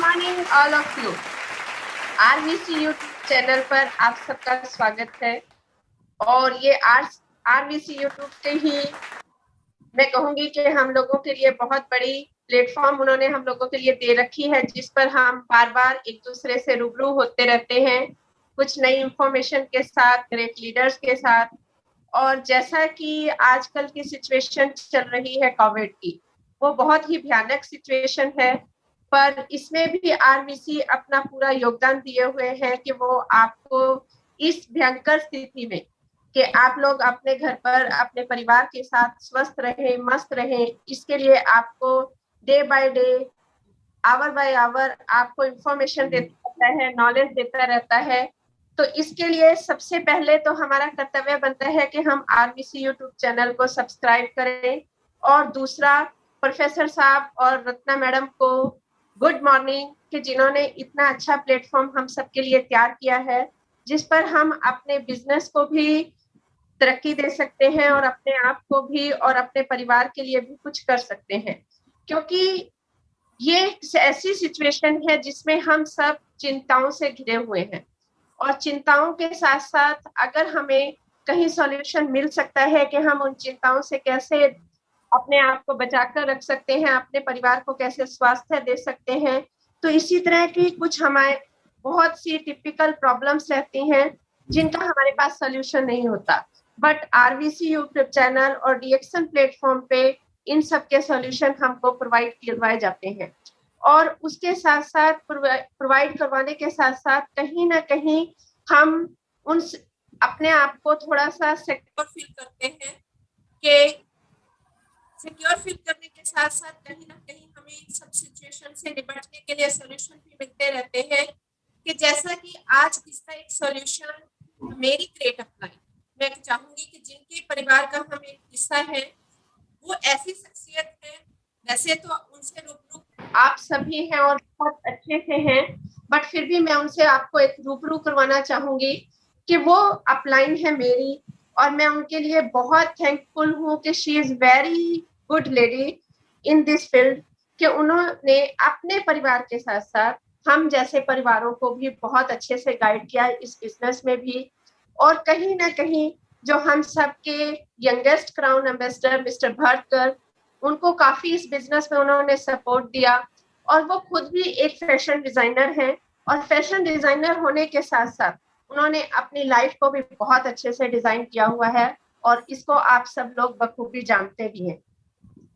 Morning all of you. RVC YouTube channel पर आप सबका स्वागत है। और ये आरवीसी यूट्यूब के ही मैं कहूंगी कि हम लोगों के लिए बहुत बड़ी प्लेटफॉर्म उन्होंने हम लोगों के लिए दे रखी है, जिस पर हम बार बार एक दूसरे से रूबरू होते रहते हैं, कुछ नई इंफॉर्मेशन के साथ, ग्रेट लीडर्स के साथ। और जैसा कि आजकल की सिचुएशन चल रही है कोविड की, वो बहुत ही भयानक सिचुएशन है, पर इसमें भी आरवीसी अपना पूरा योगदान दिए हुए हैं कि वो आपको इस भयंकर स्थिति में कि आप लोग अपने घर पर अपने परिवार के साथ स्वस्थ रहें, मस्त रहें, इसके लिए आपको day by day, hour by hour आपको इंफॉर्मेशन देता रहता है, नॉलेज देता रहता है। तो इसके लिए सबसे पहले तो हमारा कर्तव्य बनता है कि हम आरवीसी यूट्यूब चैनल को सब्सक्राइब करें। और दूसरा, प्रोफेसर साहब और रत्ना मैडम को गुड मॉर्निंग कि जिन्होंने इतना अच्छा प्लेटफॉर्म हम सबके लिए तैयार किया है, जिस पर हम अपने बिजनेस को भी तरक्की दे सकते हैं और अपने आप को भी और अपने परिवार के लिए भी कुछ कर सकते हैं। क्योंकि ये ऐसी सिचुएशन है जिसमें हम सब चिंताओं से घिरे हुए हैं, और चिंताओं के साथ साथ अगर हमें कहीं सॉल्यूशन मिल सकता है कि हम उन चिंताओं से कैसे अपने आप को बचाकर रख सकते हैं, अपने परिवार को कैसे स्वास्थ्य दे सकते हैं, तो इसी तरह की कुछ हमारे बहुत सी टिपिकल प्रॉब्लम्स रहती हैं जिनका हमारे पास सॉल्यूशन नहीं होता। बट आरवीसी यूट्यूब चैनल और डीएक्सन प्लेटफॉर्म पे इन सब के सॉल्यूशन हमको प्रोवाइड करवाए जाते हैं। और उसके साथ साथ प्रोवाइड करवाने के साथ साथ कहीं ना कहीं हम उन अपने आप को थोड़ा सा सिक्योर फील करते हैं कि सिक्योर फील करने के साथ साथ कहीं ना कहीं हमें इन सब सिचुएशन से निपटने के लिए सॉल्यूशन भी मिलते रहते हैं। कि जैसा कि आज इसका एक सॉल्यूशन मेरी क्रिएट अपनाई, मैं चाहूंगी कि जिनके परिवार का हम एक हिस्सा है, वो ऐसी शख्सियत है, वैसे तो उनसे रूबरू आप सभी हैं और बहुत अच्छे से हैं, बट फिर भी मैं उनसे आपको एक रूबरू करवाना चाहूंगी कि वो अपलाइन है मेरी, और मैं उनके लिए बहुत थैंकफुल हूँ कि she is very good lady in this field, कि उन्होंने अपने परिवार के साथ साथ हम जैसे परिवारों को भी बहुत अच्छे से गाइड किया इस बिजनेस में भी। और कहीं ना कहीं जो हम सबके यंगेस्ट क्राउन एम्बेसडर मिस्टर भरतकर, उनको काफी इस बिजनेस में उन्होंने सपोर्ट दिया, और वो खुद भी एक फैशन डिजाइनर हैं, और फैशन डिजाइनर होने के साथ साथ उन्होंने अपनी लाइफ को भी बहुत अच्छे से डिजाइन किया हुआ है, और इसको आप सब लोग बखूबी जानते भी हैं।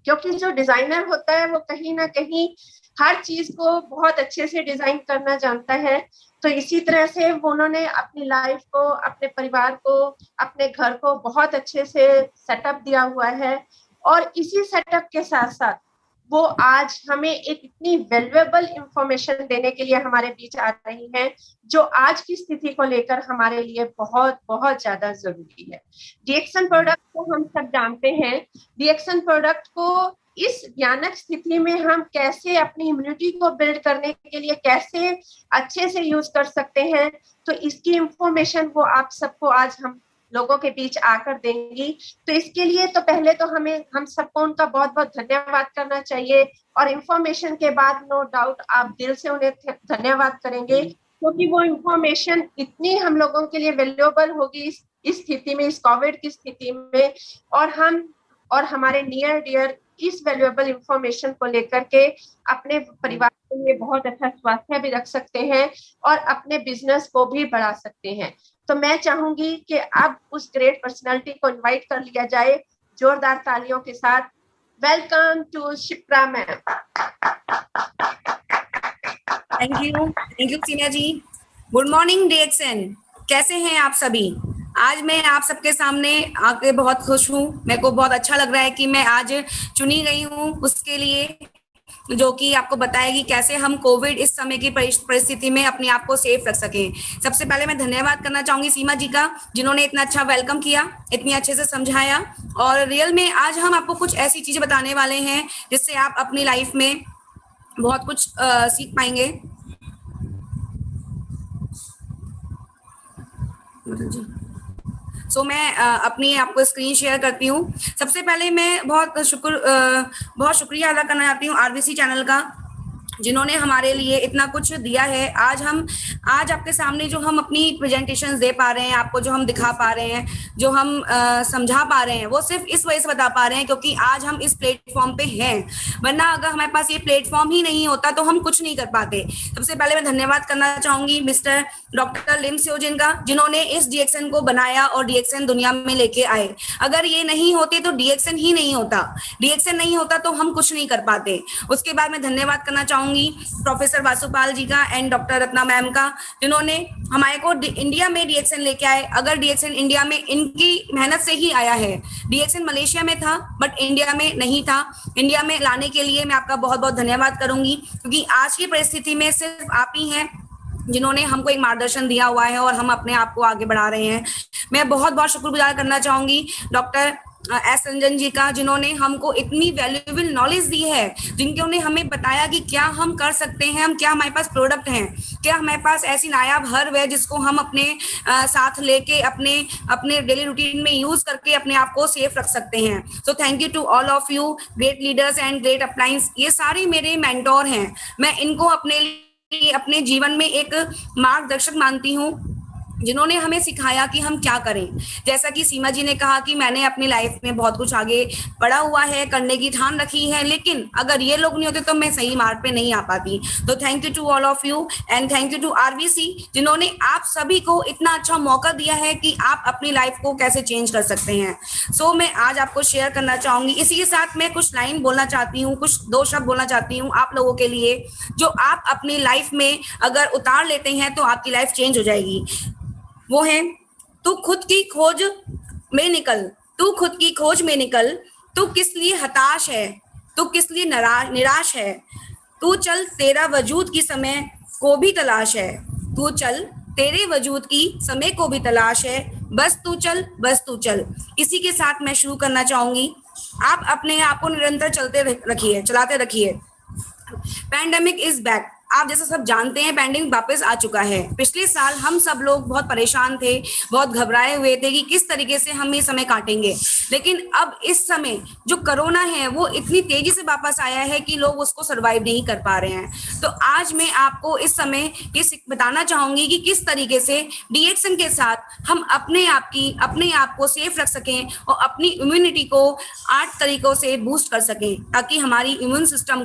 क्योंकि जो डिजाइनर होता है वो कहीं ना कहीं हर चीज को बहुत अच्छे से डिजाइन करना जानता है। तो इसी तरह से उन्होंने अपनी लाइफ को, अपने परिवार को, अपने घर को बहुत अच्छे से सेटअप दिया हुआ है। और इसी सेटअप के साथ साथ वो आज हमें एक इतनी वैल्यूएबल इंफॉर्मेशन देने के लिए हमारे बीच आ रही हैं, जो आज की स्थिति को लेकर हमारे लिए बहुत बहुत ज्यादा जरूरी है। डीएक्सन प्रोडक्ट को हम सब जानते हैं। डीएक्सन प्रोडक्ट को इस भयानक स्थिति में हम कैसे अपनी इम्यूनिटी को बिल्ड करने के लिए कैसे अच्छे से यूज कर सकते हैं, तो इसकी इंफॉर्मेशन वो आप सबको आज हम लोगों के बीच आकर देंगी। तो इसके लिए तो पहले तो हम सबको उनका बहुत बहुत धन्यवाद करना चाहिए, और इंफॉर्मेशन के बाद नो डाउट आप दिल से उन्हें धन्यवाद करेंगे, क्योंकि वो इंफॉर्मेशन इतनी हम लोगों के लिए वैल्यूएबल होगी इस स्थिति में, इस कोविड की स्थिति में। और हम और हमारे नियर डियर इस वैल्यूएबल इंफॉर्मेशन को लेकर के अपने परिवार के लिए बहुत अच्छा स्वास्थ्य भी रख सकते हैं, और अपने बिजनेस को भी बढ़ा सकते हैं। तो मैं चाहूंगी कि अब उस ग्रेट पर्सनालिटी को इनवाइट कर लिया जाए जोरदार तालियों के साथ। Welcome to Shipra ma'am. Thank you Seema ji. Good morning Dixon, कैसे हैं आप सभी? आज मैं आप सबके सामने आके बहुत खुश हूँ। मेरे को बहुत अच्छा लग रहा है कि मैं आज चुनी गई हूँ उसके लिए, जो कि आपको बताएगी कैसे हम कोविड इस समय की परिस्थिति में अपने आप को सेफ रख सकें। सबसे पहले मैं धन्यवाद करना चाहूंगी सीमा जी का, जिन्होंने इतना अच्छा वेलकम किया, इतनी अच्छे से समझाया। और रियल में आज हम आपको कुछ ऐसी चीजें बताने वाले हैं जिससे आप अपनी लाइफ में बहुत कुछ सीख पाएंगे। सो मैं अपनी आपको स्क्रीन शेयर करती हूँ। सबसे पहले मैं बहुत शुक्रिया अदा करना चाहती हूँ आरबीसी चैनल का, जिन्होंने हमारे लिए इतना कुछ दिया है। आज आपके सामने जो हम अपनी प्रेजेंटेशंस दे पा रहे हैं, आपको जो हम दिखा पा रहे हैं, जो हम समझा पा रहे हैं, वो सिर्फ इस वजह से बता पा रहे हैं क्योंकि आज हम इस प्लेटफॉर्म पे हैं। वरना अगर हमारे पास ये प्लेटफॉर्म ही नहीं होता तो हम कुछ नहीं कर पाते। सबसे पहले मैं धन्यवाद करना चाहूंगी मिस्टर डॉक्टर लिम सेओजिन का, जिन्होंने इस डीएक्सएन को बनाया और डीएक्सएन दुनिया में लेके आए। अगर ये नहीं होते तो डीएक्सएन ही नहीं होता, डीएक्सएन नहीं होता तो हम कुछ नहीं कर पाते। उसके बाद मैं धन्यवाद करना चाहूंगी प्रोफेसर वासुपाल जी का एंड डॉक्टर रत्ना मैम का, जिन्होंने हमारे को इंडिया में डीएक्सएन लेके आए। अगर डीएक्सएन इंडिया में इनकी मेहनत से ही आया है, डीएक्सएन मलेशिया में था बट इंडिया में नहीं था। इंडिया में लाने के लिए मैं आपका बहुत बहुत धन्यवाद करूंगी, क्योंकि आज की परिस्थिति में सिर्फ आप ही हैं जिन्होंने हमको एक मार्गदर्शन दिया हुआ है और हम अपने आप को आगे बढ़ा रहे हैं। मैं बहुत बहुत शुक्रगुजार करना चाहूंगी डॉक्टर एस रंजन जी का, जिन्होंने हमको इतनी वैल्यूएबल नॉलेज दी है, जिन्होंने हमें बताया कि क्या हम कर सकते हैं, क्या हमारे पास प्रोडक्ट हैं, क्या हमारे पास ऐसी नायाब हर्ब है जिसको हम अपने साथ लेके अपने डेली रूटीन में यूज करके अपने आप को सेफ रख सकते हैं। So thank you to all of you, great leaders and great appliances. ये सारे मेरे मेंटोर हैं। मैं इनको अपने जीवन में एक मार्गदर्शक मानती हूँ, जिन्होंने हमें सिखाया कि हम क्या करें। जैसा कि सीमा जी ने कहा कि मैंने अपनी लाइफ में बहुत कुछ आगे बढ़ा हुआ है, करने की ठान रखी है, लेकिन अगर ये लोग नहीं होते तो मैं सही मार्ग पे नहीं आ पाती। तो thank you to all of you and thank you to RBC, जिन्होंने आप सभी को इतना अच्छा मौका दिया है कि आप अपनी लाइफ को कैसे चेंज कर सकते हैं। सो मैं आज आपको शेयर करना चाहूंगी। इसी के साथ मैं कुछ लाइन बोलना चाहती हूँ, कुछ 2 शब्द बोलना चाहती हूँ आप लोगों के लिए, जो आप अपनी लाइफ में अगर उतार लेते हैं तो आपकी लाइफ चेंज हो जाएगी। वो है, तू खुद की खोज में निकल, तू खुद की खोज में निकल, तू किस लिए हताश है, तू किस लिए निराश है, तू चल तेरा वजूद की समय को भी तलाश है, तू चल तेरे वजूद की समय को भी तलाश है, बस तू चल, बस तू चल। इसी के साथ मैं शुरू करना चाहूंगी। आप अपने आप को निरंतर चलाते रखिए। Pandemic is back. आप जैसा सब जानते हैं, पैंडेमिक वापस आ चुका है। पिछले साल हम सब लोग बहुत परेशान थे, बहुत घबराए हुए थे कि किस तरीके से हम ये समय काटेंगे, लेकिन अब इस समय जो कोरोना है वो इतनी तेजी से वापस आया है कि लोग उसको सर्वाइव नहीं कर पा रहे हैं। तो आज मैं आपको इस समय ये बताना चाहूंगी कि किस तरीके से डीएक्सएन के साथ हम अपने आप को सेफ रख सकें और अपनी इम्यूनिटी को 8 तरीकों से बूस्ट कर सकें, ताकि हमारी इम्यून सिस्टम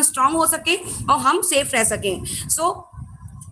स्ट्रांग हो सके और हम सेफ रह सकें। सो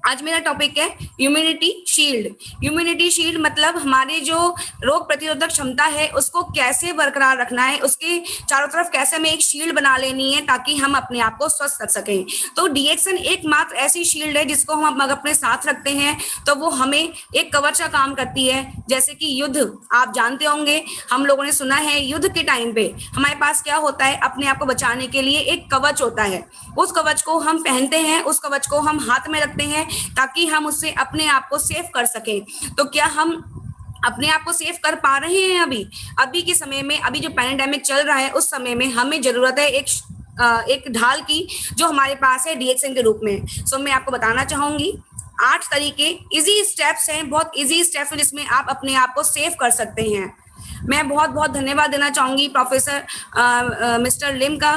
आज मेरा टॉपिक है इम्यूनिटी शील्ड। इम्यूनिटी शील्ड मतलब हमारी जो रोग प्रतिरोधक क्षमता है उसको कैसे बरकरार रखना है, उसके चारों तरफ कैसे हमें एक शील्ड बना लेनी है ताकि हम अपने आप को स्वस्थ रख सकें। तो डीएक्सएन एकमात्र ऐसी शील्ड है जिसको हम अपने साथ रखते हैं तो वो हमें एक कवच का काम करती है। जैसे कि युद्ध, आप जानते होंगे, हम लोगों ने सुना है युद्ध के टाइम पे हमारे पास क्या होता है, अपने आप को बचाने के लिए एक कवच होता है। उस कवच को हम पहनते हैं, उस कवच को हम हाथ में रखते हैं ताकि हम उससे अपने आप को सेफ कर सकें। तो क्या हम अपने आप को सेफ कर पा रहे हैं? अभी के समय में, अभी जो पैंडेमिक चल रहा है उस समय में हमें जरूरत है एक ढाल की, जो हमारे पास है डीएक्सएन के रूप में। सो मैं आपको बताना चाहूंगी 8 तरीके, इजी स्टेप्स हैं, बहुत इजी स्टेप्स हैं जिसमें आप अपने आप को सेफ कर सकते हैं। मैं बहुत बहुत धन्यवाद देना चाहूंगी प्रोफेसर मिस्टर लिम का,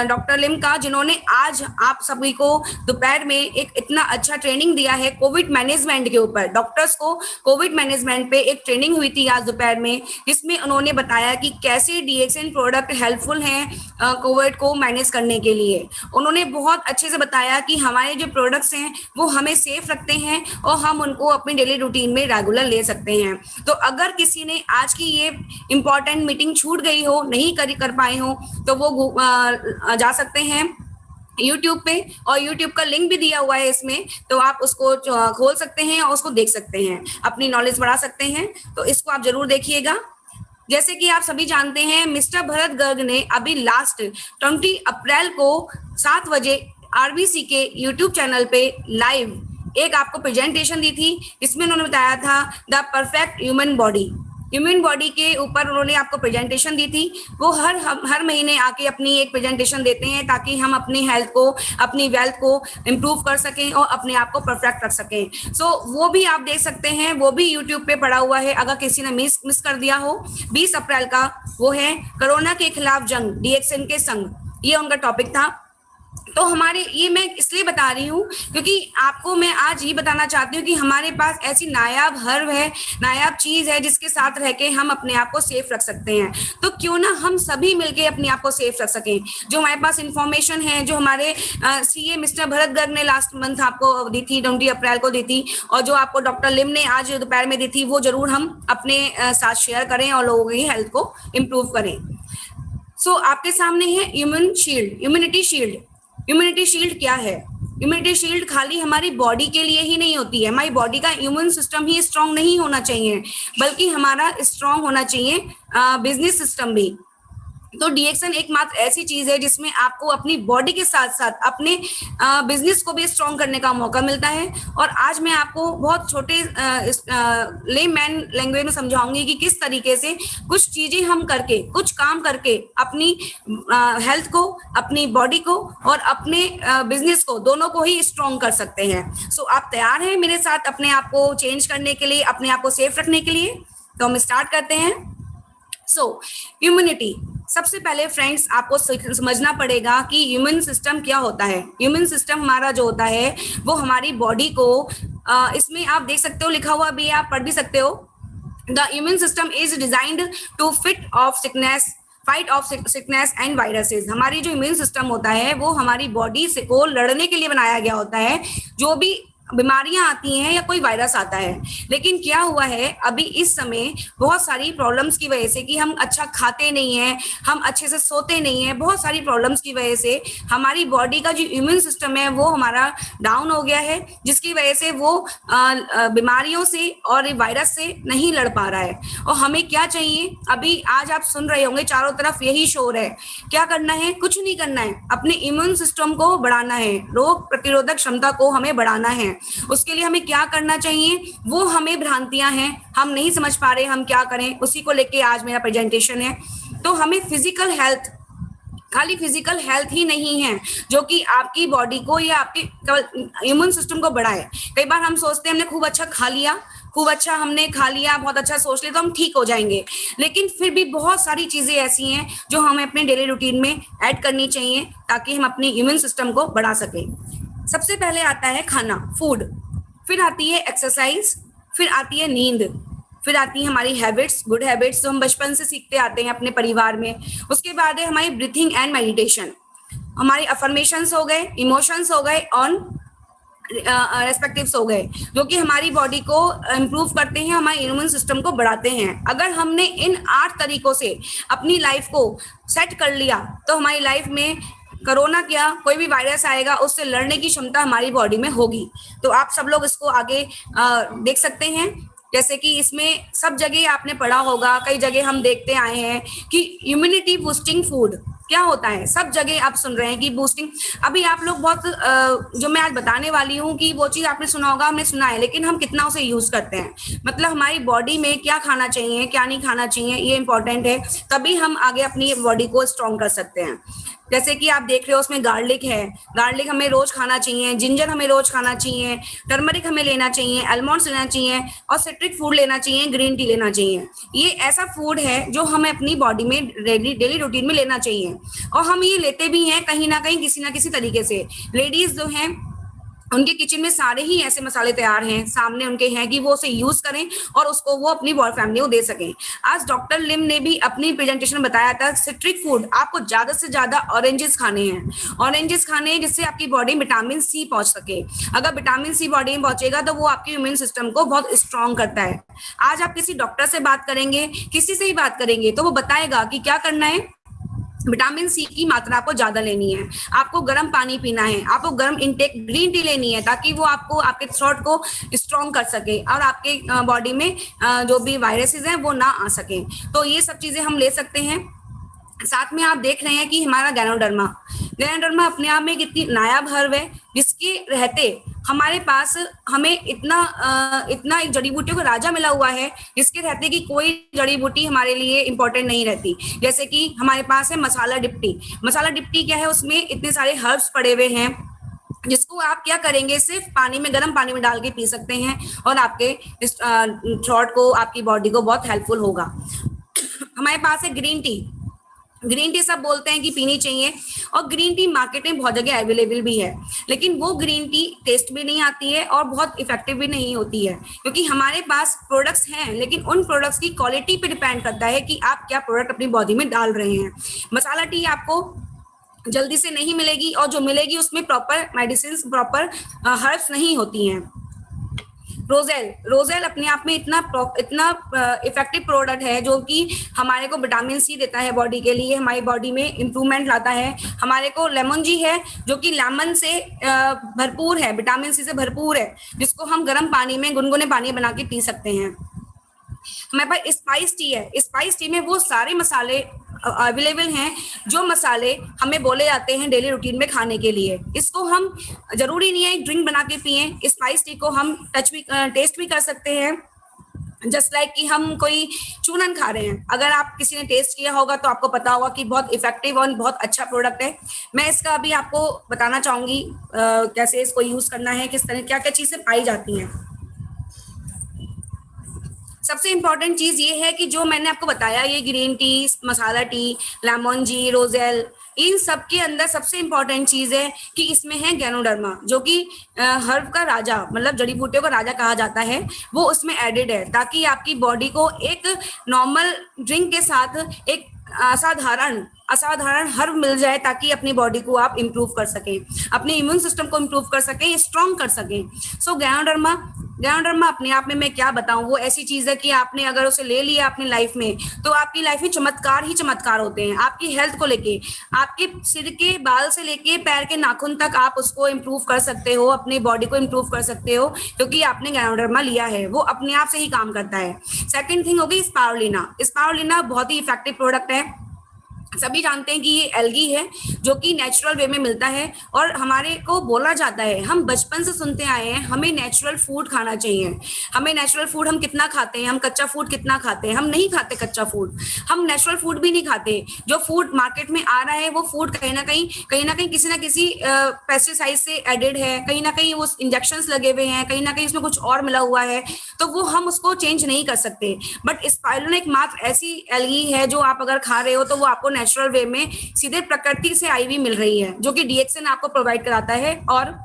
डॉक्टर लिम का, जिन्होंने आज आप सभी को दोपहर में एक इतना अच्छा ट्रेनिंग दिया है कोविड मैनेजमेंट के ऊपर। डॉक्टर्स को कोविड मैनेजमेंट पे एक ट्रेनिंग हुई थी आज दोपहर में, जिसमें उन्होंने बताया कि कैसे डीएक्सएन प्रोडक्ट हेल्पफुल हैं कोविड को मैनेज करने के लिए। उन्होंने बहुत अच्छे से बताया कि हमारे जो प्रोडक्ट्स हैं वो हमें सेफ रखते हैं और हम उनको अपनी डेली रूटीन में रेगुलर ले सकते हैं। तो अगर किसी ने आज की ये इम्पोर्टेंट मीटिंग छूट गई हो, नहीं कर पाए हो, तो वो जा सकते हैं YouTube पे, और YouTube का लिंक भी दिया हुआ है इसमें, तो आप उसको खोल सकते हैं और उसको देख सकते हैं, अपनी नॉलेज बढ़ा सकते हैं। तो इसको आप जरूर देखिएगा। जैसे कि आप सभी जानते हैं, मिस्टर भरत गर्ग ने अभी लास्ट 20 अप्रैल को 7 बजे आरबीसी के YouTube चैनल पे लाइव एक आपको प्रेजेंटेशन दी थी। इसमें उन्होंने बताया था the perfect human body. Human body के ऊपर उन्होंने आपको प्रेजेंटेशन दी थी। वो हर महीने आके अपनी एक प्रेजेंटेशन देते हैं ताकि हम अपनी हेल्थ को, अपनी वेल्थ को इम्प्रूव कर सकें और अपने आप को परफेक्ट रख सकें। सो वो भी आप देख सकते हैं, वो भी यूट्यूब पे पड़ा हुआ है, अगर किसी ने मिस कर दिया हो। 20 अप्रैल का वो है कोरोना के खिलाफ जंग, डीएक्सएन के संग, ये उनका टॉपिक था। तो हमारे, ये मैं इसलिए बता रही हूँ क्योंकि आपको मैं आज ये बताना चाहती हूँ कि हमारे पास ऐसी नायाब हर्ब है, नायाब चीज है जिसके साथ रह के हम अपने आप को सेफ रख सकते हैं। तो क्यों ना हम सभी मिलके अपने आप को सेफ रख सकें। जो हमारे पास इंफॉर्मेशन है, जो हमारे सीए मिस्टर भरत गर्ग ने लास्ट मंथ आपको दी थी, 20 अप्रैल को दी थी, और जो आपको डॉक्टर लिम ने आज दोपहर में दी थी, वो जरूर हम अपने साथ शेयर करें और लोगों की हेल्थ को इम्प्रूव करें। सो आपके सामने है इम्यूनिटी शील्ड। इम्यूनिटी शील्ड क्या है? इम्यूनिटी शील्ड खाली हमारी बॉडी के लिए ही नहीं होती है। हमारी बॉडी का इम्यून सिस्टम ही स्ट्रांग नहीं होना चाहिए, बल्कि हमारा स्ट्रांग होना चाहिए बिजनेस सिस्टम भी। तो डीएक्सएन एकमात्र ऐसी चीज है जिसमें आपको अपनी बॉडी के साथ साथ अपने बिजनेस को भी स्ट्रांग करने का मौका मिलता है। और आज मैं आपको बहुत छोटे लेमैन लैंग्वेज में समझाऊंगी कि किस तरीके से कुछ चीजें हम करके, कुछ काम करके अपनी हेल्थ को, अपनी बॉडी को और अपने बिजनेस को, दोनों को ही स्ट्रांग कर सकते हैं। सो आप तैयार हैं मेरे साथ अपने आप को चेंज करने के लिए, अपने आप को सेफ रखने के लिए? तो हम स्टार्ट करते हैं। सो इम्यूनिटी, सबसे पहले फ्रेंड्स आपको समझना पड़ेगा कि इम्यून सिस्टम क्या होता है। इम्यून सिस्टम हमारा जो होता है वो हमारी बॉडी को, इसमें आप देख सकते हो लिखा हुआ भी है, आप पढ़ भी सकते हो। The immune system is designed to fight off sickness and viruses. हमारी जो इम्यून सिस्टम होता है वो हमारी बॉडी से को लड़ने के लिए बनाया गया होता है, जो भी बीमारियां आती हैं या कोई वायरस आता है। लेकिन क्या हुआ है अभी इस समय बहुत सारी प्रॉब्लम्स की वजह से कि हम अच्छा खाते नहीं हैं, हम अच्छे से सोते नहीं हैं, बहुत सारी प्रॉब्लम्स की वजह से हमारी बॉडी का जो इम्यून सिस्टम है वो हमारा डाउन हो गया है, जिसकी वजह से वो बीमारियों से और वायरस से नहीं लड़ पा रहा है। और हमें क्या चाहिए? अभी आज आप सुन रहे होंगे चारों तरफ यही शोर है। क्या करना है? कुछ नहीं करना है, अपने इम्यून सिस्टम को बढ़ाना है, रोग प्रतिरोधक क्षमता को हमें बढ़ाना है। उसके लिए हमें क्या करना चाहिए? वो हमें भ्रांतियां हैं, हम नहीं समझ पा रहे हम क्या करें, उसी को लेके आज मेरा प्रेजेंटेशन है। तो हमें फिजिकल हेल्थ, खाली फिजिकल हेल्थ ही नहीं है जो कि आपकी बॉडी को या आपके इम्यून सिस्टम को बढ़ाए। कई बार हम सोचते हैं हमने खूब अच्छा खा लिया, खूब अच्छा हमने खा लिया, बहुत अच्छा सोच लिया तो हम ठीक हो जाएंगे, लेकिन फिर भी बहुत सारी चीजें ऐसी हैं जो हमें अपने डेली रूटीन में ऐड करनी चाहिए ताकि हम अपने इम्यून सिस्टम को बढ़ा सकें। सबसे पहले आता है खाना, फूड, फिर आती है एक्सरसाइज, फिर आती है नींद, फिर आती है हमारी हैबिट्स, गुड हैबिट्स जो हम बचपन से सीखते आते हैं अपने परिवार में। उसके बाद है हमारी ब्रीथिंग एंड मेडिटेशन, हमारे अफर्मेशंस हो गए, इमोशंस हो गए और रेस्पेक्टिव्स हो गए, जो कि हमारी बॉडी को इम्प्रूव करते हैं, हमारे इम्यून सिस्टम को बढ़ाते हैं। अगर हमने इन 8 तरीकों से अपनी लाइफ को सेट कर लिया तो हमारी लाइफ में कोरोना क्या, कोई भी वायरस आएगा उससे लड़ने की क्षमता हमारी बॉडी में होगी। तो आप सब लोग इसको आगे देख सकते हैं। जैसे कि इसमें सब जगह आपने पढ़ा होगा, कई जगह हम देखते आए हैं कि इम्यूनिटी बूस्टिंग फूड क्या होता है, सब जगह आप सुन रहे हैं कि बूस्टिंग। अभी आप लोग बहुत जो मैं आज बताने वाली हूँ कि वो चीज आपने सुना होगा, हमने सुना है, लेकिन हम कितना उसे यूज करते हैं, मतलब हमारी बॉडी में क्या खाना चाहिए क्या नहीं खाना चाहिए, ये इंपॉर्टेंट है, तभी हम आगे अपनी बॉडी को स्ट्रॉन्ग कर सकते हैं। जैसे कि आप देख रहे हो उसमें गार्लिक है, गार्लिक हमें रोज खाना चाहिए, जिंजर हमें रोज खाना चाहिए, टर्मरिक हमें लेना चाहिए, आलमंड्स लेना चाहिए और सिट्रिक फूड लेना चाहिए, ग्रीन टी लेना चाहिए। ये ऐसा फूड है जो हमें अपनी बॉडी में डेली रूटीन में लेना चाहिए और हम ये लेते भी हैं कहीं ना कहीं किसी ना किसी तरीके से। लेडीज जो हैं उनके किचन में सारे ही ऐसे मसाले तैयार हैं, सामने उनके हैं कि वो उसे यूज करें और उसको वो अपनी फैमिली को दे सकें। आज डॉक्टर लिम ने भी अपनी प्रेजेंटेशन में बताया था, सिट्रिक फूड, आपको ज्यादा से ज्यादा ऑरेंजेस खाने हैं, ऑरेंजेस खाने हैं जिससे आपकी बॉडी में विटामिन सी पहुंच सके। अगर विटामिन सी बॉडी में पहुंचेगा तो वो आपके इम्यून सिस्टम को बहुत स्ट्रांग करता है। आज आप किसी डॉक्टर से बात करेंगे, किसी से ही बात करेंगे तो वो बताएगा कि क्या करना है, विटामिन सी की मात्रा आपको ज्यादा लेनी है, आपको गर्म पानी पीना है, आपको गर्म इनटेक ग्रीन टी लेनी है ताकि वो आपको आपके थ्रोट को स्ट्रॉन्ग कर सके और आपके बॉडी में जो भी वायरसेस हैं वो ना आ सके। तो ये सब चीजें हम ले सकते हैं। साथ में आप देख रहे हैं कि हमारा गैनोडर्मा अपने आप में कितनी नायाब हर्ब है जिसके रहते हमारे पास हमें इतना एक जड़ी बूटियों का राजा मिला हुआ है, जिसके रहते कि कोई जड़ी बूटी हमारे लिए इंपॉर्टेंट नहीं रहती। जैसे कि हमारे पास है मसाला डिप्टी। मसाला डिप्टी क्या है, उसमें इतने सारे हर्ब्स पड़े हुए हैं, जिसको आप क्या करेंगे, सिर्फ पानी में, गर्म पानी में डाल के पी सकते हैं और आपके थ्रोट को, आपकी बॉडी को बहुत हेल्पफुल होगा। हमारे पास है ग्रीन टी। ग्रीन टी सब बोलते हैं कि पीनी चाहिए, और ग्रीन टी मार्केट में बहुत जगह अवेलेबल भी है, लेकिन वो ग्रीन टी टेस्ट भी नहीं आती है और बहुत इफेक्टिव भी नहीं होती है, क्योंकि हमारे पास प्रोडक्ट्स हैं, लेकिन उन प्रोडक्ट्स की क्वालिटी पे डिपेंड करता है कि आप क्या प्रोडक्ट अपनी बॉडी में डाल रहे हैं। मसाला टी आपको जल्दी से नहीं मिलेगी, और जो मिलेगी उसमें प्रॉपर मेडिसिन, प्रॉपर हर्ब्स नहीं होती हैं। रोजेल अपने आप में इतना इफेक्टिव प्रोडक्ट है, जो कि हमारे को विटामिन सी देता है बॉडी के लिए, हमारी बॉडी में इंप्रूवमेंट लाता है। हमारे को लेमन जी है, जो कि लेमन से भरपूर है, विटामिन सी से भरपूर है, जिसको हम गर्म पानी में, गुनगुने पानी बना के पी सकते हैं। हमारे पास स्पाइस टी है। स्पाइस टी में वो सारे मसाले अवेलेबल हैं जो मसाले हमें बोले जाते हैं डेली रूटीन में खाने के लिए। इसको हम, जरूरी नहीं है एक ड्रिंक बना के पिए, स्पाइस टी को हम टेस्ट भी कर सकते हैं, जस्ट लाइक कि हम कोई चूरन खा रहे हैं। अगर आप किसी ने टेस्ट किया होगा तो आपको पता होगा कि बहुत इफेक्टिव और बहुत अच्छा प्रोडक्ट है। मैं इसका अभी आपको बताना चाहूंगी कैसे इसको यूज करना है, किस तरह क्या क्या चीजें पाई जाती हैं। सबसे इम्पोर्टेंट चीज ये है कि जो मैंने आपको बताया, ये ग्रीन टी, मसाला टी, लेमन जी, रोजेल, इन सब के अंदर सबसे इम्पोर्टेंट चीज है कि इसमें है गैनोडर्मा, जो कि हर्ब का राजा, मतलब जड़ी बूटियों का राजा कहा जाता है, वो उसमें एडेड है, ताकि आपकी बॉडी को एक नॉर्मल ड्रिंक के साथ एक असाधारण हर्ब मिल जाए, ताकि अपनी बॉडी को आप इंप्रूव कर सकें, अपने इम्यून सिस्टम को इंप्रूव कर सकें, स्ट्रॉन्ग कर सकें। सो गैनोडर्मा अपने आप में मैं क्या बताऊं, वो ऐसी चीज है कि आपने अगर उसे ले लिया अपनी लाइफ में, तो आपकी लाइफ में चमत्कार ही चमत्कार होते हैं। आपकी हेल्थ को लेके, आपके सिर के बाल से लेके पैर के नाखून तक आप उसको इंप्रूव कर सकते हो, अपनी बॉडी को इंप्रूव कर सकते हो, क्योंकि आपने गैनोडर्मा लिया है, वो अपने आप से ही काम करता है। सेकेंड थिंग होगी स्पारुलिना बहुत ही इफेक्टिव प्रोडक्ट है। सभी जानते हैं कि ये एल्गी है, जो कि नेचुरल वे में मिलता है, और हमारे को बोला जाता है, हम बचपन से सुनते आए हैं, हमें नेचुरल फूड खाना चाहिए। हमें नेचुरल फूड हम कितना खाते हैं, हम कच्चा फूड कितना खाते हैं? हम नहीं खाते कच्चा फूड, हम नेचुरल फूड भी नहीं खाते। जो फूड मार्केट में आ रहा है, वो फूड कहीं ना कहीं किसी ना किसी पेस्टिसाइड से एडेड है, कहीं ना कहीं वो इंजेक्शंस लगे हुए हैं, कहीं ना कहीं उसमें कुछ और मिला हुआ है, तो वो हम उसको चेंज नहीं कर सकते। बट स्पाइरुलिना एक मात्र ऐसी एल्गी है जो आप अगर खा रहे हो तो वो आपको नेचुरल वे में सीधे प्रकृति से आई हुई मिल रही है, जो कि डीएक्सएन आपको प्रोवाइड कराता है। और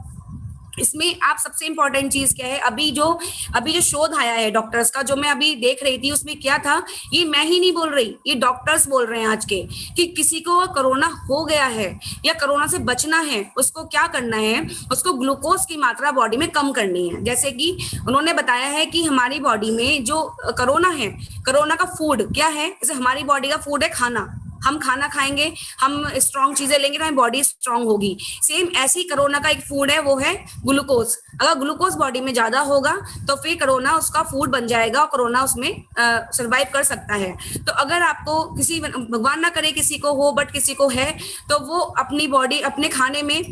इसमें आप सबसे इंपॉर्टेंट चीज क्या है, अभी जो शोध आया है डॉक्टर्स का, जो मैं अभी देख रही थी, उसमें क्या था, ये मैं ही नहीं बोल रही, ये डॉक्टर्स बोल रहे हैं आज के, कि किसी को कोरोना हो गया है या कोरोना से बचना है, उसको क्या करना है, उसको ग्लूकोज की मात्रा बॉडी में कम करनी है। जैसे कि उन्होंने बताया है कि हमारी बॉडी में जो कोरोना है, कोरोना का फूड क्या है, जैसे हमारी बॉडी का फूड है खाना, हम खाना खाएंगे, हम स्ट्रॉन्ग चीजें लेंगे तो हमारी बॉडी स्ट्रॉन्ग होगी। सेम ऐसे ही कोरोना का एक फूड है, वो है ग्लूकोज। अगर ग्लूकोज बॉडी में ज्यादा होगा तो फिर कोरोना उसका फूड बन जाएगा और कोरोना उसमें सर्वाइव कर सकता है। तो अगर आपको किसी, भगवान ना करे किसी को हो, बट किसी को है, तो वो अपनी बॉडी, अपने खाने में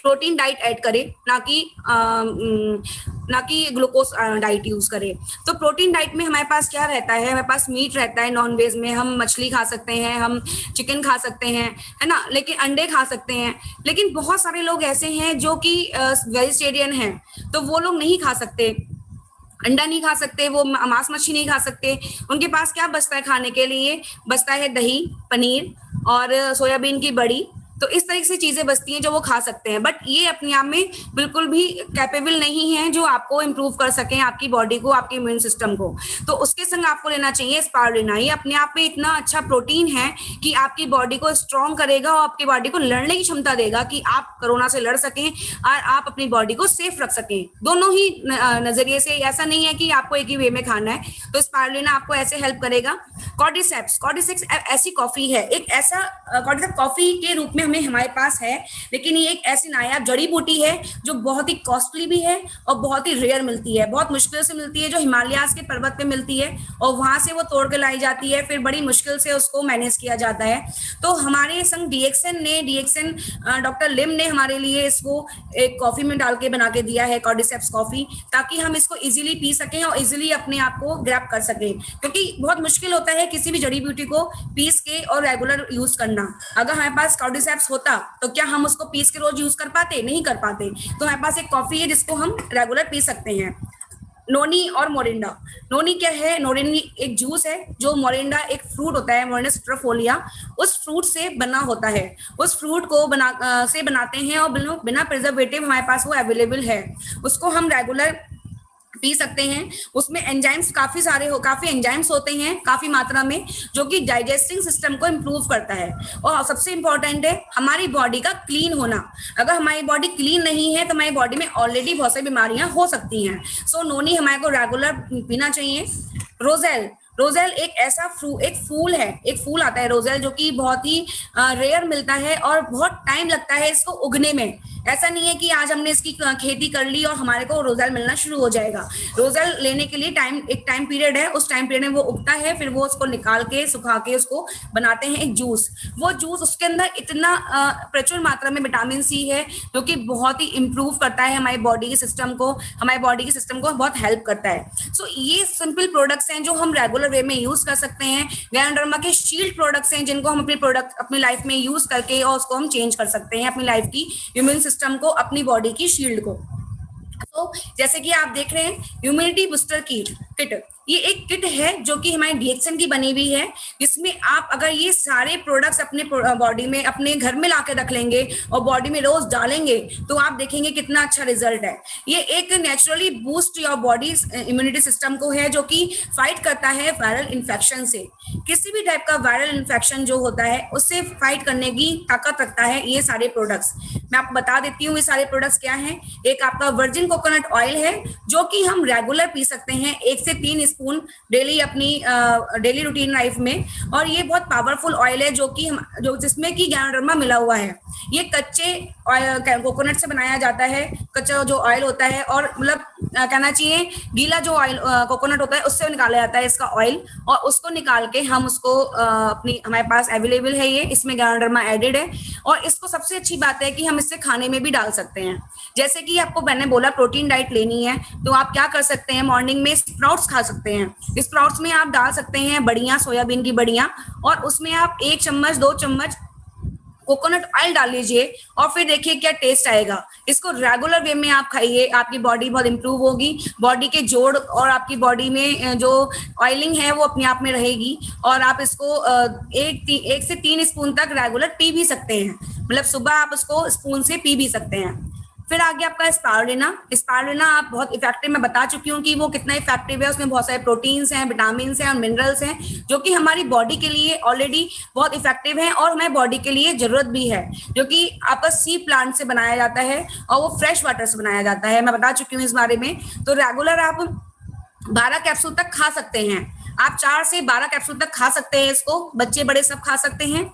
प्रोटीन डाइट ऐड करे, ना कि ग्लूकोज डाइट यूज करे। तो प्रोटीन डाइट में हमारे पास क्या रहता है, हमारे पास मीट रहता है, नॉन वेज में हम मछली खा सकते हैं, हम चिकन खा सकते हैं, है ना, लेकिन अंडे खा सकते हैं। लेकिन बहुत सारे लोग ऐसे हैं जो कि वेजिटेरियन हैं, तो वो लोग नहीं खा सकते, अंडा नहीं खा सकते, वो मांस मछली नहीं खा सकते। उनके पास क्या बचता है खाने के लिए, बचता है दही, पनीर और सोयाबीन की बड़ी। तो इस तरह से चीजें बचती हैं जो वो खा सकते हैं, बट ये अपने आप में बिल्कुल भी कैपेबल नहीं है जो आपको इंप्रूव कर सकें, आपकी बॉडी को, आपके इम्यून सिस्टम को। तो उसके संग आपको लेना चाहिए स्पारुलिना। ये अपने आप में इतना अच्छा प्रोटीन है कि आपकी बॉडी को स्ट्रॉन्ग करेगा और आपकी बॉडी को लड़ने की क्षमता देगा, कि आप कोरोना से लड़ सकें और आप अपनी बॉडी को सेफ रख सकें, दोनों ही नजरिए से। ऐसा नहीं है कि आपको एक ही वे में खाना है, तो स्पारुलिना आपको ऐसे हेल्प करेगा। कॉर्डिसेप्स ऐसी कॉफी है, एक ऐसा कॉर्डिसेप्स कॉफी के रूप में हमें हमारे पास है, लेकिन ये एक ऐसी नायाब जड़ी बूटी है जो बहुत ही कॉस्टली भी है और बहुत ही रेयर मिलती है, बहुत मुश्किल से मिलती है, जो हिमालयाज के पर्वत पे मिलती है और वहां से वो तोड़ के लाई जाती है, फिर बड़ी मुश्किल से उसको मैनेज किया जाता है। तो हमारे संग डीएक्सन डॉक्टर लिम ने हमारे लिए इसको एक कॉफी में डाल के बना के दिया है, कॉर्डिसेप्स कॉफी, ताकि हम इसको इजीली पी सकें और इजीली अपने आप को ग्रैब कर सकें, क्योंकि बहुत मुश्किल होता है किसी भी जड़ी बूटी को पीस के और रेगुलर यूज करना। अगर हमारे पास कॉर्डिसेप्स होता तो क्या हम उसको पीस के रोज यूज कर पाते? नहीं कर पाते। तो हमारे पास एक कॉफी है जिसको हम रेगुलर पी सकते हैं। नोनी और मोरिंडा। नोनी क्या है? नोनी एक जूस है, जो मोरिंडा एक फ्रूट होता है, मोरिंडा सिट्रोफोलिया, उस फ्रूट से बना होता है। उस फ्रूट को से बनाते हैं और बिना प्रिजर्वेटिव हमारे पास वो अवेलेबल है। उसको हम रेगुलर पी सकते हैं। उसमें एंजाइम्स काफी एंजाइम्स होते हैं काफी मात्रा में, जो कि डाइजेस्टिंग सिस्टम को इम्प्रूव करता है। और सबसे इंपॉर्टेंट है हमारी बॉडी का क्लीन होना। अगर हमारी बॉडी क्लीन नहीं है तो हमारी बॉडी में ऑलरेडी बहुत सारी बीमारियां हो सकती हैं। सो नोनी हमारे को रेगुलर पीना चाहिए। रोजेल एक ऐसा एक फूल आता है रोजेल, जो कि बहुत ही रेयर मिलता है और बहुत टाइम लगता है इसको उगने में। ऐसा नहीं है कि आज हमने इसकी खेती कर ली और हमारे को रोजेल मिलना शुरू हो जाएगा। रोजेल लेने के लिए एक टाइम पीरियड है, उस टाइम पीरियड में वो उगता है, फिर वो उसको निकाल के सुखा के उसको बनाते हैं एक जूस। वो जूस, उसके अंदर इतना प्रचुर मात्रा में विटामिन सी है, जो कि बहुत ही इंप्रूव करता है हमारी बॉडी के सिस्टम को बहुत हेल्प करता है। सो ये सिंपल प्रोडक्ट्स हैं जो हम रेगुलर वे में यूज कर सकते हैं। गैनडर्मा के शील्ड प्रोडक्ट्स हैं जिनको हम अपनी लाइफ में यूज करके और उसको हम चेंज कर सकते हैं, अपनी लाइफ की इम्यून सिस्टम को, अपनी बॉडी की शील्ड को। तो जैसे कि आप देख रहे हैं इम्यूनिटी बूस्टर किट, ये एक किट है जो कि हमारी डीएक्सन की बनी हुई है, जिसमें आप अगर ये सारे प्रोडक्ट्स अपने बॉडी में, अपने घर में लाके रख लेंगे और बॉडी में रोज डालेंगे तो आप देखेंगे कितना अच्छा रिजल्ट है। ये एक naturally boost your body immunity system को है, जो कि फाइट करता है वायरल इन्फेक्शन से। किसी भी टाइप का वायरल इन्फेक्शन जो होता है उससे फाइट करने की ताकत रखता है ये सारे प्रोडक्ट्स। मैं आपको बता देती हूँ ये सारे प्रोडक्ट्स क्या हैं। एक आपका वर्जिन कोकोनट ऑयल है, जो कि हम रेगुलर पी सकते हैं 1 से 3 स्पून डेली, अपनी डेली रूटीन लाइफ में। और ये बहुत पावरफुल ऑयल है जिसमें कि गैनोडर्मा मिला हुआ है। ये कच्चे कोकोनट से बनाया जाता है, कच्चा जो ऑयल होता है, और मतलब कहना चाहिए गीला जो ऑयल कोकोनट होता है उससे निकाला जाता है इसका ऑयल, और उसको निकाल के हम उसको हमारे पास अवेलेबल है ये, इसमें गैनोडर्मा एडेड है। और इसको सबसे अच्छी बात है कि हम इससे खाने में भी डाल सकते हैं। जैसे कि आपको मैंने बोला प्रोटीन डाइट लेनी है तो आप क्या कर सकते हैं, मॉर्निंग में स्प्राउट्स खा सकते हैं। स्प्राउट्स में आप डाल सकते हैं बड़ियां, सोयाबीन की बड़ियां, और उसमें आप 1 चम्मच 2 चम्मच कोकोनट ऑयल डाल लीजिए और फिर देखिए क्या टेस्ट आएगा। इसको रेगुलर वे में आप खाइए, आपकी बॉडी बहुत इंप्रूव होगी, बॉडी के जोड़ और आपकी बॉडी में जो ऑयलिंग है वो अपने आप में रहेगी। और आप इसको 1 से 3 स्पून तक रेगुलर पी भी सकते हैं, मतलब सुबह आप उसको स्पून से पी भी सकते हैं। फिर आगे आपका स्पारुलिना आप बहुत इफेक्टिव, मैं बता चुकी हूँ कि वो कितना इफेक्टिव है। उसमें बहुत सारे प्रोटीन्स हैं, विटामिन हैं और मिनरल्स हैं, जो कि हमारी बॉडी के लिए ऑलरेडी बहुत इफेक्टिव है और हमारी बॉडी के लिए जरूरत भी है, जो कि आपका सी प्लांट से बनाया जाता है और वो फ्रेश वाटर से बनाया जाता है। मैं बता चुकी हूँ इस बारे में। तो रेगुलर आप 12 कैप्सूल तक खा सकते हैं, आप 4 से 12 कैप्सूल तक खा सकते हैं इसको, बच्चे बड़े सब खा सकते हैं।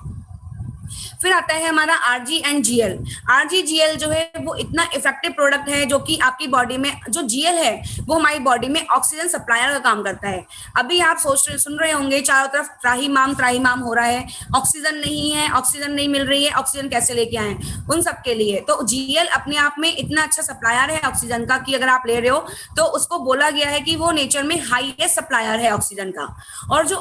फिर आता है हमारा RGGL जो है वो इतना इफेक्टिव प्रोडक्ट है, जो कि आपकी बॉडी में जो जीएल है वो हमारी बॉडी में ऑक्सीजन सप्लायर का काम करता है। अभी आप सुन रहे होंगे चारों तरफ त्राहिमाम हो रहा है, ऑक्सीजन नहीं मिल रही है, ऑक्सीजन कैसे लेके आए, उन सब के लिए। तो जीएल अपने आप में इतना अच्छा सप्लायर है ऑक्सीजन का कि अगर आप ले रहे हो तो उसको बोला गया है कि वो नेचर में हाईएस्ट सप्लायर है ऑक्सीजन का। और जो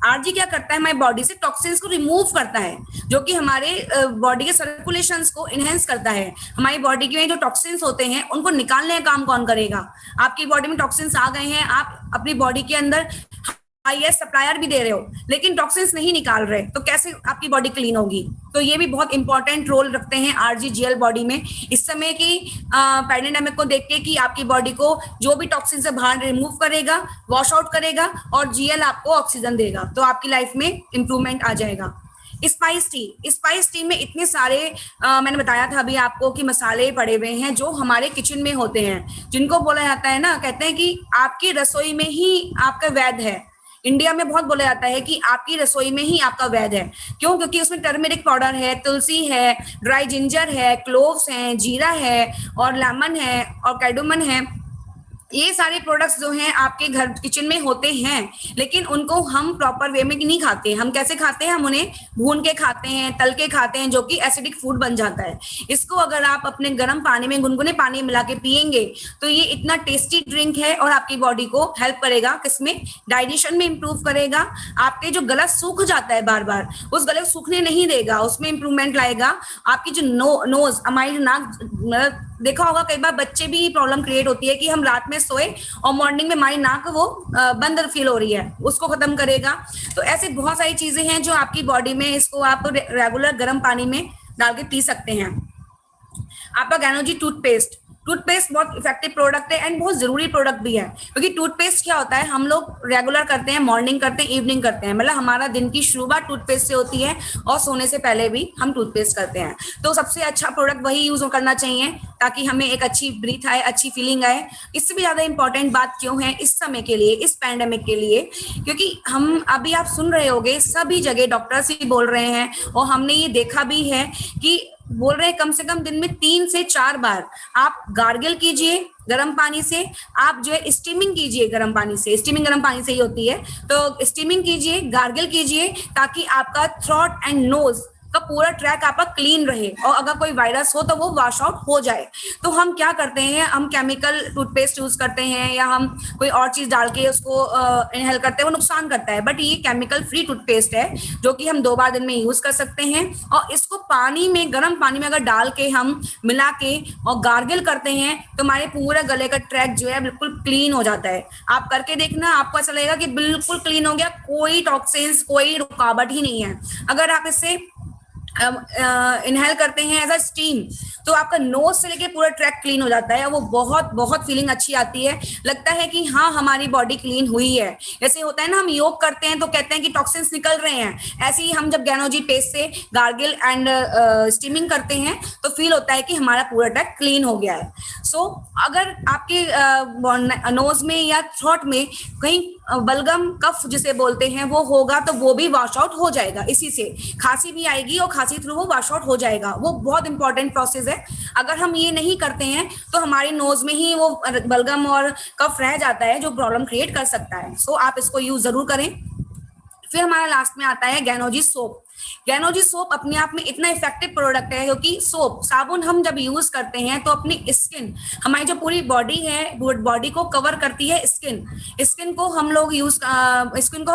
आरजी क्या करता है, हमारी बॉडी से टॉक्सिन्स को रिमूव करता है, जो कि हमारे बॉडी के सर्कुलेशंस को इनहेंस करता है। हमारी बॉडी में जो टॉक्सिन्स होते हैं उनको निकालने का काम कौन करेगा? आपकी बॉडी में टॉक्सिन्स आ गए हैं, आप अपनी बॉडी के अंदर हाईएस्ट सप्लायर भी दे रहे हो लेकिन टॉक्सिन्स नहीं निकाल रहे, तो कैसे आपकी बॉडी क्लीन होगी? तो ये भी बहुत इंपॉर्टेंट रोल रखते हैं RGGL बॉडी में। इस समय की पैंडेमिक को देख के कि आपकी बॉडी को जो भी टॉक्सिन से बाहर रिमूव करेगा, वॉश आउट करेगा, और GL आपको ऑक्सीजन देगा, तो आपकी लाइफ में इंप्रूवमेंट आ जाएगा। स्पाइस टी में इतने सारे मैंने बताया था अभी आपको कि मसाले पड़े हुए हैं जो हमारे किचन में होते हैं, जिनको बोला जाता है ना, कहते हैं कि आपकी रसोई में ही आपका वैद्य है। इंडिया में बहुत बोला जाता है कि आपकी रसोई में ही आपका वैद्य है। क्यों? क्योंकि उसमें टर्मेरिक पाउडर है, तुलसी है, ड्राई जिंजर है, क्लोव्स हैं, जीरा है और लेमन है और कैडोमन है। ये सारे प्रोडक्ट्स जो हैं आपके घर किचन में होते हैं, लेकिन उनको हम प्रॉपर वे में नहीं खाते। हम कैसे खाते हैं? हम उन्हें भून के खाते हैं, तल के खाते हैं, जो कि एसिडिक फूड बन जाता है। इसको अगर आप अपने गर्म पानी में, गुनगुने पानी में मिला के पियेंगे तो ये इतना टेस्टी ड्रिंक है और आपकी बॉडी को हेल्प करेगा, किसमें? डाइजेशन में इंप्रूव करेगा। आपके जो गला सूख जाता है बार बार, उस गले को सूखने नहीं देगा, उसमें इंप्रूवमेंट लाएगा। आपकी जो नोज, हमारी नाक, देखा होगा कई बार बच्चे भी प्रॉब्लम क्रिएट होती है कि हम रात में सोए और मॉर्निंग में हमारी नाक वो बंद फील हो रही है, उसको खत्म करेगा। तो ऐसे बहुत सारी चीजें हैं जो आपकी बॉडी में, इसको आप रेगुलर गर्म पानी में डाल के पी सकते हैं। आपका गैनोजी टूथपेस्ट बहुत इफेक्टिव प्रोडक्ट है एंड बहुत जरूरी प्रोडक्ट भी है, क्योंकि टूथपेस्ट क्या होता है, हम लोग रेगुलर करते हैं, मॉर्निंग करते हैं, इवनिंग करते हैं, मतलब हमारा दिन की शुरुआत टूथपेस्ट से होती है और सोने से पहले भी हम टूथपेस्ट करते हैं। तो सबसे अच्छा प्रोडक्ट वही यूज करना चाहिए ताकि हमें एक अच्छी ब्रीथ आए, अच्छी फीलिंग आए। इससे भी ज्यादा इंपॉर्टेंट बात क्यों है इस समय के लिए, इस पैंडेमिक के लिए, क्योंकि हम अभी आप सुन रहे होंगे सभी जगह डॉक्टर्स ही बोल रहे हैं और हमने ये देखा भी है कि बोल रहे हैं कम से कम दिन में 3 से 4 बार आप गार्गल कीजिए गर्म पानी से, आप जो है स्टीमिंग कीजिए गर्म पानी से, स्टीमिंग गर्म पानी से ही होती है, तो स्टीमिंग कीजिए, गार्गल कीजिए, ताकि आपका थ्रोट एंड नोज का पूरा ट्रैक आपका क्लीन रहे और अगर कोई वायरस हो तो वो वॉश आउट हो जाए। तो हम क्या करते हैं, हम केमिकल टूथपेस्ट यूज करते हैं या हम कोई और चीज डाल के उसको इनहेल करते हैं, वो नुकसान करता है। बट ये केमिकल फ्री टूथपेस्ट है जो कि हम 2 बार दिन में यूज कर सकते हैं और इसको पानी में, गर्म पानी में अगर डाल के हम मिला के और गार्गल करते हैं तो हमारे पूरे गले का ट्रैक जो है बिल्कुल क्लीन हो जाता है। आप करके देखना, आपको ऐसा लगेगा कि बिल्कुल क्लीन हो गया, कोई टॉक्सिन्स, कोई रुकावट ही नहीं है। अगर आप इससे इनहेल करते हैं एज अ स्टीम तो आपका नोज से लेके पूरा ट्रैक क्लीन हो जाता है, वो बहुत बहुत फीलिंग अच्छी आती है, लगता है कि हाँ हमारी बॉडी क्लीन हुई है। जैसे होता है ना, हम योग करते हैं तो कहते हैं कि टॉक्सिन्स निकल रहे हैं, ऐसे ही हम जब गैनोजी पेस्ट से गार्गिल एंड स्टीमिंग करते हैं तो फील होता है कि हमारा पूरा ट्रैक क्लीन हो गया है। सो अगर आपके नोज में या थ्रोट में कहीं बलगम, कफ जिसे बोलते हैं, वो होगा तो वो भी वॉश आउट हो जाएगा। इसी से खांसी भी आएगी और खांसी थ्रू वो वॉश आउट हो जाएगा। वो बहुत इंपॉर्टेंट प्रोसेस है। अगर हम ये नहीं करते हैं तो हमारी नोज में ही वो बलगम और कफ रह जाता है जो प्रॉब्लम क्रिएट कर सकता है। सो आप इसको यूज जरूर करें। फिर हमारा लास्ट में आता है गैनोजी सोप। गैनोजी सोप अपने आप में इतना इफेक्टिव प्रोडक्ट है क्योंकि सोप, साबुन हम जब यूज करते हैं तो अपनी स्किन, हमारी जो पूरी बॉडी है, बॉडी को कवर करती है स्किन को हम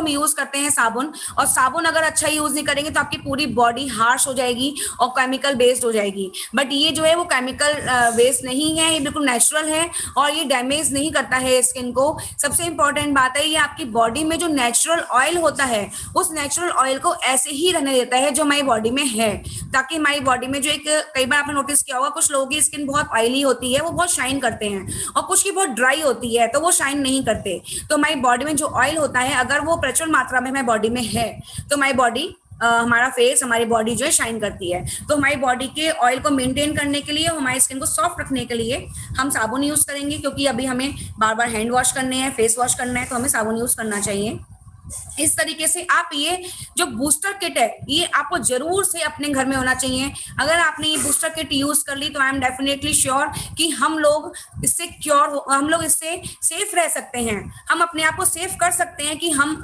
यूज करते हैं साबुन, और साबुन अगर अच्छा यूज नहीं करेंगे तो आपकी पूरी बॉडी हार्श हो जाएगी और केमिकल बेस्ड हो जाएगी। बट ये जो है वो केमिकल बेस्ड नहीं है, ये बिल्कुल नेचुरल है और ये डैमेज नहीं करता है स्किन को। सबसे इंपॉर्टेंट बात है, ये आपकी बॉडी में जो नेचुरल ऑयल होता है उस नेचुरल ऑयल को ऐसे ही रहने देता है जो हमारी बॉडी में है, ताकि हमारी बॉडी में जो एक, कई बार आपने नोटिस किया होगा कुछ लोगों की स्किन बहुत ऑयली होती है, वो बहुत शाइन करते हैं, और कुछ की बहुत ड्राई होती है तो वो शाइन नहीं करते। तो हमारी बॉडी में जो ऑयल होता है अगर वो प्रचुर मात्रा में हमारी बॉडी में है तो हमारी बॉडी, हमारा फेस, हमारी बॉडी जो है शाइन करती है। तो हमारी बॉडी के ऑयल को मेंटेन करने के लिए, हमारी स्किन को सॉफ्ट रखने के लिए हम साबुन यूज करेंगे, क्योंकि अभी हमें बार बार हैंड वॉश करने हैं, फेस वॉश करना है, तो हमें साबुन यूज करना चाहिए। इस तरीके से आप ये जो बूस्टर किट है ये आपको जरूर से अपने घर में होना चाहिए। अगर आपने ये बूस्टर किट यूज कर ली तो आई एम डेफिनेटली श्योर कि हम लोग इससे सेफ रह सकते हैं। हम अपने आप को सेफ कर सकते हैं कि हम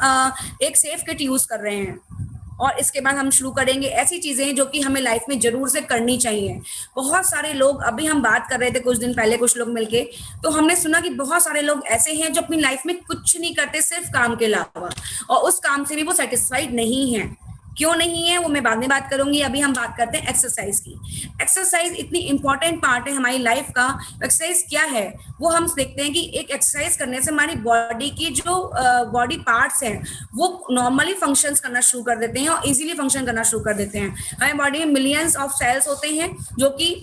एक सेफ किट यूज कर रहे हैं। और इसके बाद हम शुरू करेंगे ऐसी चीजें जो कि हमें लाइफ में जरूर से करनी चाहिए। बहुत सारे लोग, अभी हम बात कर रहे थे कुछ दिन पहले कुछ लोग मिलके, तो हमने सुना कि बहुत सारे लोग ऐसे हैं जो अपनी लाइफ में कुछ नहीं करते सिर्फ काम के अलावा, और उस काम से भी वो सेटिस्फाइड नहीं है। क्यों नहीं है वो मैं बाद में बात करूंगी। अभी हम बात करते हैं एक्सरसाइज की। एक्सरसाइज इतनी इंपॉर्टेंट पार्ट है हमारी लाइफ का। एक्सरसाइज क्या है वो हम देखते हैं कि एक एक्सरसाइज करने से हमारी बॉडी की जो बॉडी पार्ट्स हैं वो नॉर्मली फंक्शंस करना शुरू कर देते हैं और इजीली फंक्शन करना शुरू कर देते हैं। हमारी बॉडी में मिलियंस ऑफ सेल्स होते हैं जो कि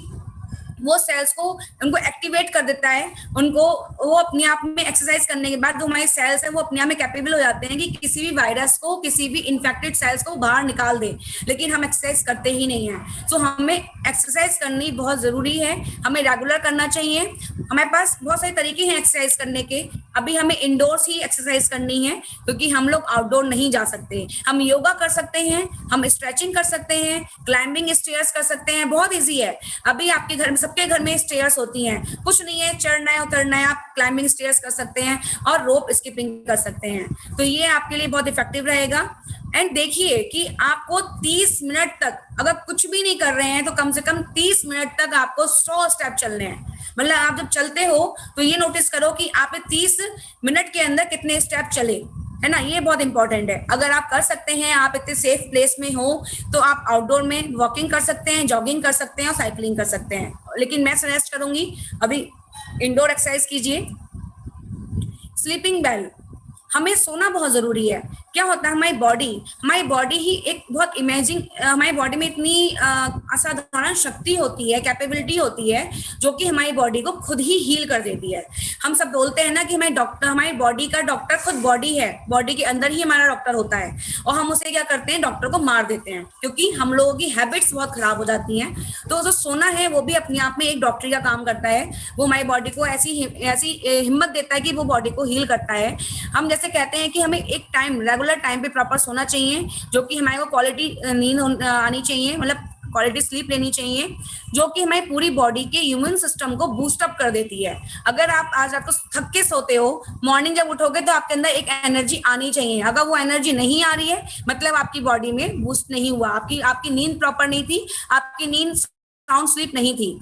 वो सेल्स को उनको एक्टिवेट कर देता है, उनको वो अपने आप में एक्सरसाइज करने के बाद जो हमारे सेल्स हैं वो अपने आप में कैपेबल हो जाते हैं कि किसी भी वायरस को, किसी भी इन्फेक्टेड सेल्स को बाहर निकाल दे। लेकिन हम एक्सरसाइज करते ही नहीं है। सो हमें एक्सरसाइज करनी बहुत जरूरी है, हमें रेगुलर करना चाहिए। हमारे पास बहुत सारे तरीके हैं एक्सरसाइज करने के। अभी हमें इंडोर्स ही एक्सरसाइज करनी है क्योंकि हम लोग आउटडोर नहीं जा सकते। हम योगा कर सकते हैं, हम स्ट्रेचिंग कर सकते हैं, क्लाइंबिंग स्टेयर्स कर सकते हैं, बहुत इजी है। अभी आपके घर में, सबके घर में स्टेयर्स होती हैं, कुछ नहीं है, चढ़ना है उतरना है, आप क्लाइंबिंग स्टेयर्स कर सकते हैं और रोप स्किपिंग कर सकते हैं। तो ये आपके लिए बहुत इफेक्टिव रहेगा। एंड देखिए कि आपको 30 मिनट तक, अगर कुछ भी नहीं कर रहे हैं तो कम से कम 30 मिनट तक आपको 100 स्टेप चलने हैं। मतलब आप जब चलते हो तो ये नोटिस करो कि आपने 30 मिनट के अंदर कितने स्टेप चले, है ना। ये बहुत इंपॉर्टेंट है। अगर आप कर सकते हैं, आप इतने सेफ प्लेस में हो, तो आप आउटडोर में वॉकिंग कर सकते हैं, जॉगिंग कर सकते हैं और साइकिलिंग कर सकते हैं। लेकिन मैं सजेस्ट करूंगी अभी इंडोर एक्सरसाइज कीजिए। स्लीपिंग बेल, हमें सोना बहुत जरूरी है। क्या होता है, हमारी बॉडी ही एक बहुत इमेजिंग, हमारी बॉडी में इतनी असाधारण शक्ति होती है, कैपेबिलिटी होती है, जो कि हमारी बॉडी को खुद ही हील कर देती है। हम सब बोलते हैं ना कि हमारी बॉडी का डॉक्टर खुद बॉडी है, बॉडी के अंदर ही हमारा डॉक्टर होता है। और हम उसे क्या करते हैं, डॉक्टर को मार देते हैं क्योंकि हम लोगों की हैबिट्स बहुत खराब हो जाती हैं। तो जो सोना है वो भी अपने आप में एक डॉक्टरी का काम करता है। वो हमारी बॉडी को ऐसी हिम्मत देता है कि वो बॉडी को हील करता है। हम जैसे कहते हैं कि हमें एक टाइम, रेगुलर टाइम पे प्रॉपर सोना चाहिए, जो कि हमारे को क्वालिटी नींद आनी चाहिए, मतलब क्वालिटी स्लीप लेनी चाहिए, जो कि हमारी पूरी बॉडी के इम्यून सिस्टम को बूस्ट अप कर देती है। अगर आप आज रात को थक के सोते हो, मॉर्निंग जब उठोगे तो आपके अंदर एक एनर्जी आनी चाहिए। अगर वो एनर्जी नहीं आ रही है, मतलब आपकी बॉडी में बूस्ट नहीं हुआ, आपकी नींद प्रॉपर नहीं थी, आपकी नींद साउंड स्लीप नहीं थी।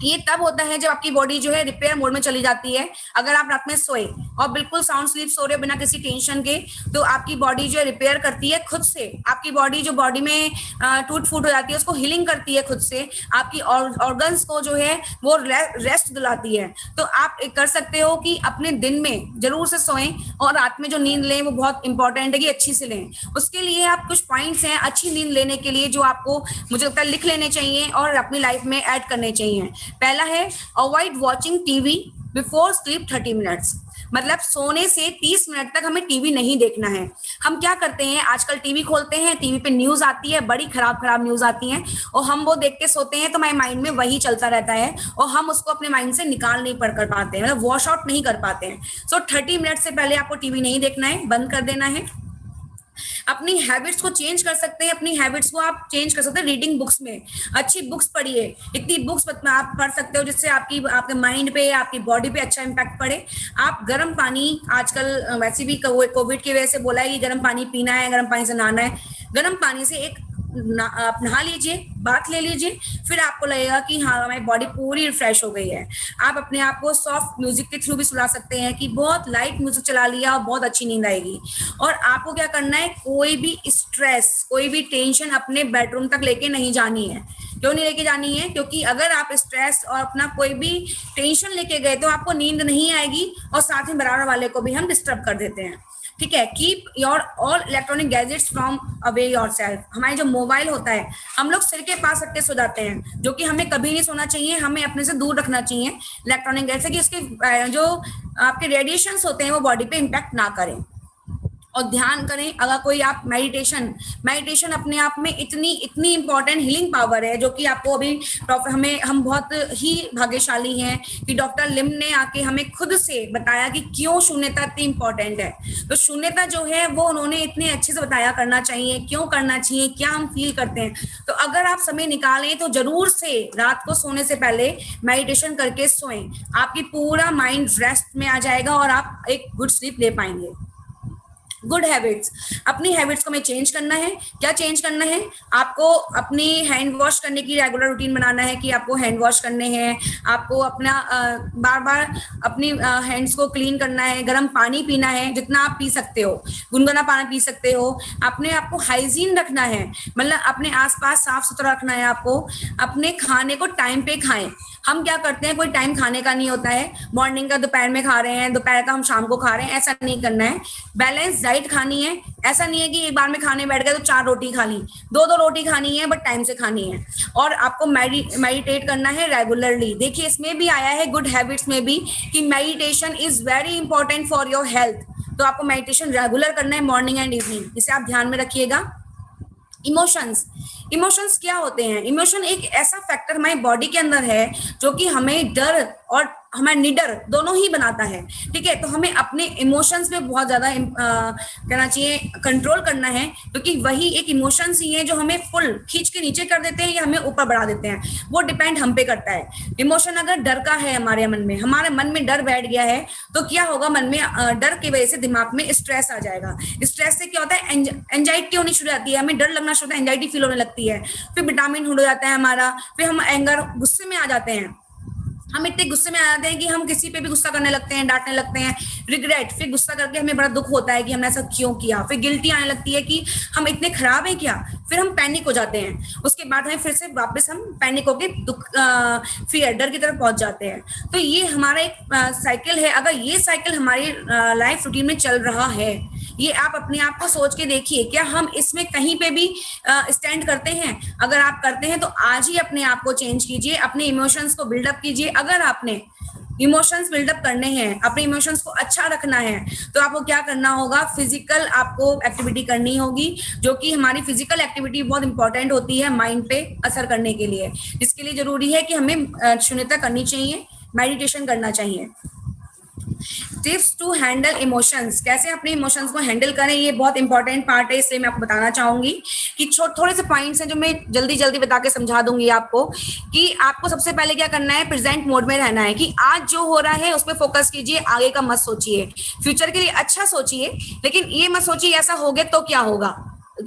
ये तब होता है जब आपकी बॉडी जो है रिपेयर मोड में चली जाती है। अगर आप रात में सोए और बिल्कुल साउंड स्लीप सो रहे हो बिना किसी टेंशन के, तो आपकी बॉडी जो है रिपेयर करती है खुद से। आपकी बॉडी जो बॉडी में टूट फूट हो जाती है उसको हीलिंग करती है खुद से। आपकी ऑर्गन्स को जो है वो रेस्ट दिलाती है। तो आप कर सकते हो कि अपने दिन में जरूर से सोएं और रात में जो नींद लें वो बहुत इंपॉर्टेंट है कि अच्छी से लें। उसके लिए आप कुछ पॉइंट्स हैं अच्छी नींद लेने के लिए जो आपको, मुझे लगता है, लिख लेने चाहिए और अपनी लाइफ में ऐड करने चाहिए। पहला है avoid watching TV before sleep 30 minutes. मतलब सोने से 30 मिनट तक हमें टीवी नहीं देखना है। हम क्या करते हैं, आजकल टीवी खोलते हैं, टीवी पे न्यूज आती है, बड़ी खराब न्यूज आती है, और हम वो देख के सोते हैं तो हमारे माइंड में वही चलता रहता है और हम उसको अपने माइंड से निकाल नहीं कर पाते हैं, मतलब वॉश आउट नहीं कर पाते हैं। सो 30 मिनट से पहले आपको टीवी नहीं देखना है, बंद कर देना है। अपनी हैबिट्स को चेंज कर सकते हैं, अपनी हैबिट्स को आप चेंज कर सकते हैं रीडिंग बुक्स में। अच्छी बुक्स पढ़िए, इतनी बुक्स आप पढ़ सकते हो जिससे आपके माइंड पे, आपकी बॉडी पे अच्छा इम्पैक्ट पड़े। आप गर्म पानी, आजकल वैसे भी कोविड की वजह से बोला है कि गर्म पानी पीना है, गर्म पानी से नहाना है। गर्म पानी से एक आप नहा लीजिए, बात ले लीजिए, फिर आपको लगेगा कि हाँ हमारी बॉडी पूरी रिफ्रेश हो गई है। आप अपने आप को सॉफ्ट म्यूजिक के थ्रू भी सुला सकते हैं कि बहुत लाइट म्यूजिक चला लिया और बहुत अच्छी नींद आएगी। और आपको क्या करना है, कोई भी स्ट्रेस, कोई भी टेंशन अपने बेडरूम तक लेके नहीं जानी है। क्यों नहीं लेके जानी है? क्योंकि अगर आप स्ट्रेस और अपना कोई भी टेंशन लेके गए तो आपको नींद नहीं आएगी और साथ में बराबर वाले को भी हम डिस्टर्ब कर देते हैं। ठीक है, keep your all electronic gadgets from away your self. हमारे जो मोबाइल होता है हम लोग सिर के पास रख के सो जाते हैं, जो कि हमें कभी नहीं सोना चाहिए, हमें अपने से दूर रखना चाहिए इलेक्ट्रॉनिक गैजेट से, कि उसके जो आपके रेडिएशंस होते हैं वो बॉडी पे इम्पैक्ट ना करें। और ध्यान करें, अगर कोई आप मेडिटेशन अपने आप में इतनी इंपॉर्टेंट हीलिंग पावर है, जो कि आपको अभी हम बहुत ही भाग्यशाली हैं कि डॉक्टर लिम ने आके हमें खुद से बताया कि क्यों शून्यता इतनी इंपॉर्टेंट है। तो शून्यता जो है वो उन्होंने इतने अच्छे से बताया, करना चाहिए, क्यों करना चाहिए, क्या हम फील करते हैं। तो अगर आप समय निकालें तो जरूर से रात को सोने से पहले मेडिटेशन करके सोएं, आपकी पूरा माइंड रेस्ट में आ जाएगा और आप एक गुड स्लीप ले पाएंगे। गुड हैबिट्स, अपनी हैबिट्स को हमें चेंज करना है। क्या चेंज करना है? आपको अपनी हैंड वॉश करने की रेगुलर रूटीन बनाना है कि आपको हैंड वॉश करने हैं, आपको अपना बार बार अपनी हैंड्स को क्लीन करना है, गर्म पानी पीना है जितना आप पी सकते हो, गुनगुना पानी पी सकते हो। अपने आप को हाइजीन रखना है, मतलब अपने आसपास साफ सुथरा रखना है आपको। अपने खाने को टाइम पे खाएं। हम क्या करते हैं, कोई टाइम खाने का नहीं होता है, मॉर्निंग का दोपहर में खा रहे हैं, दोपहर का हम शाम को खा रहे हैं, ऐसा नहीं करना है। बैलेंस डाइट खानी है, ऐसा नहीं है कि एक बार में खाने बैठ गए तो 4 रोटी खा ली, 2 रोटी खानी है, बट टाइम से खानी है। और आपको मेडिटेट करना है रेगुलरली। देखिए इसमें भी आया है गुड हैबिट्स में भी कि meditation is very important for your health. तो आपको मेडिटेशन रेगुलर करना है मॉर्निंग एंड इवनिंग, इसे आप ध्यान में रखिएगा। इमोशंस क्या होते हैं? इमोशन एक ऐसा फैक्टर हमारी बॉडी के अंदर है जो कि हमें डर और हमारे निडर दोनों ही बनाता है, ठीक है। तो हमें अपने इमोशंस पे बहुत ज्यादा कहना चाहिए कंट्रोल करना है, क्योंकि वही एक इमोशंस ही है जो हमें फुल खींच के नीचे कर देते हैं या हमें ऊपर बढ़ा देते हैं, वो डिपेंड हम पे करता है। इमोशन अगर डर का है हमारे मन में डर बैठ गया है तो क्या होगा, मन में डर की वजह से दिमाग में स्ट्रेस आ जाएगा। स्ट्रेस से क्या होता है, एंजाइटी होनी शुरू हो जाती है, हमें डर लगना शुरू होता है, एंजाइटी फील होने लगती है, फिर विटामिन उड़ जाता है हमारा, फिर हम एंगर गुस्से में आ जाते हैं। हम इतने गुस्से में आ जाते हैं कि हम किसी पे भी गुस्सा करने लगते हैं, डांटने लगते हैं। रिग्रेट, फिर गुस्सा करके हमें बड़ा दुख होता है कि हमने ऐसा क्यों किया। फिर गिल्टी आने लगती है कि हम इतने खराब हैं क्या। फिर हम पैनिक हो जाते हैं, उसके बाद हमें फिर से वापस हम पैनिक होके फिर डर की तरफ पहुंच जाते हैं। तो ये हमारा एक साइकिल है। अगर ये साइकिल हमारी लाइफ रूटीन में चल रहा है, ये आप अपने आप को सोच के देखिए, क्या हम इसमें कहीं पे भी स्टैंड करते हैं? अगर आप करते हैं तो आज ही अपने आप को चेंज कीजिए, अपने इमोशंस को बिल्डअप कीजिए। अगर आपने इमोशंस बिल्डअप करने हैं, अपने इमोशंस को अच्छा रखना है, तो आपको क्या करना होगा, फिजिकल आपको एक्टिविटी करनी होगी, जो कि हमारी फिजिकल एक्टिविटी बहुत इंपॉर्टेंट होती है माइंड पे असर करने के लिए। इसके लिए जरूरी है कि हमें शून्यता करनी चाहिए, मेडिटेशन करना चाहिए। टिप्स टू हैंडल इमोशंस, कैसे अपने इमोशंस को हैंडल करें, ये बहुत इंपॉर्टेंट पार्ट है, इसलिए मैं आपको बताना चाहूंगी कि थोड़े से पॉइंट्स हैं जो मैं जल्दी बता के समझा दूंगी आपको। कि आपको सबसे पहले क्या करना है, प्रेजेंट मोड में रहना है, कि आज जो हो रहा है उस पर फोकस कीजिए, आगे का मत सोचिए। फ्यूचर के लिए अच्छा सोचिए, लेकिन ये मत सोचिए ऐसा हो गया तो क्या होगा,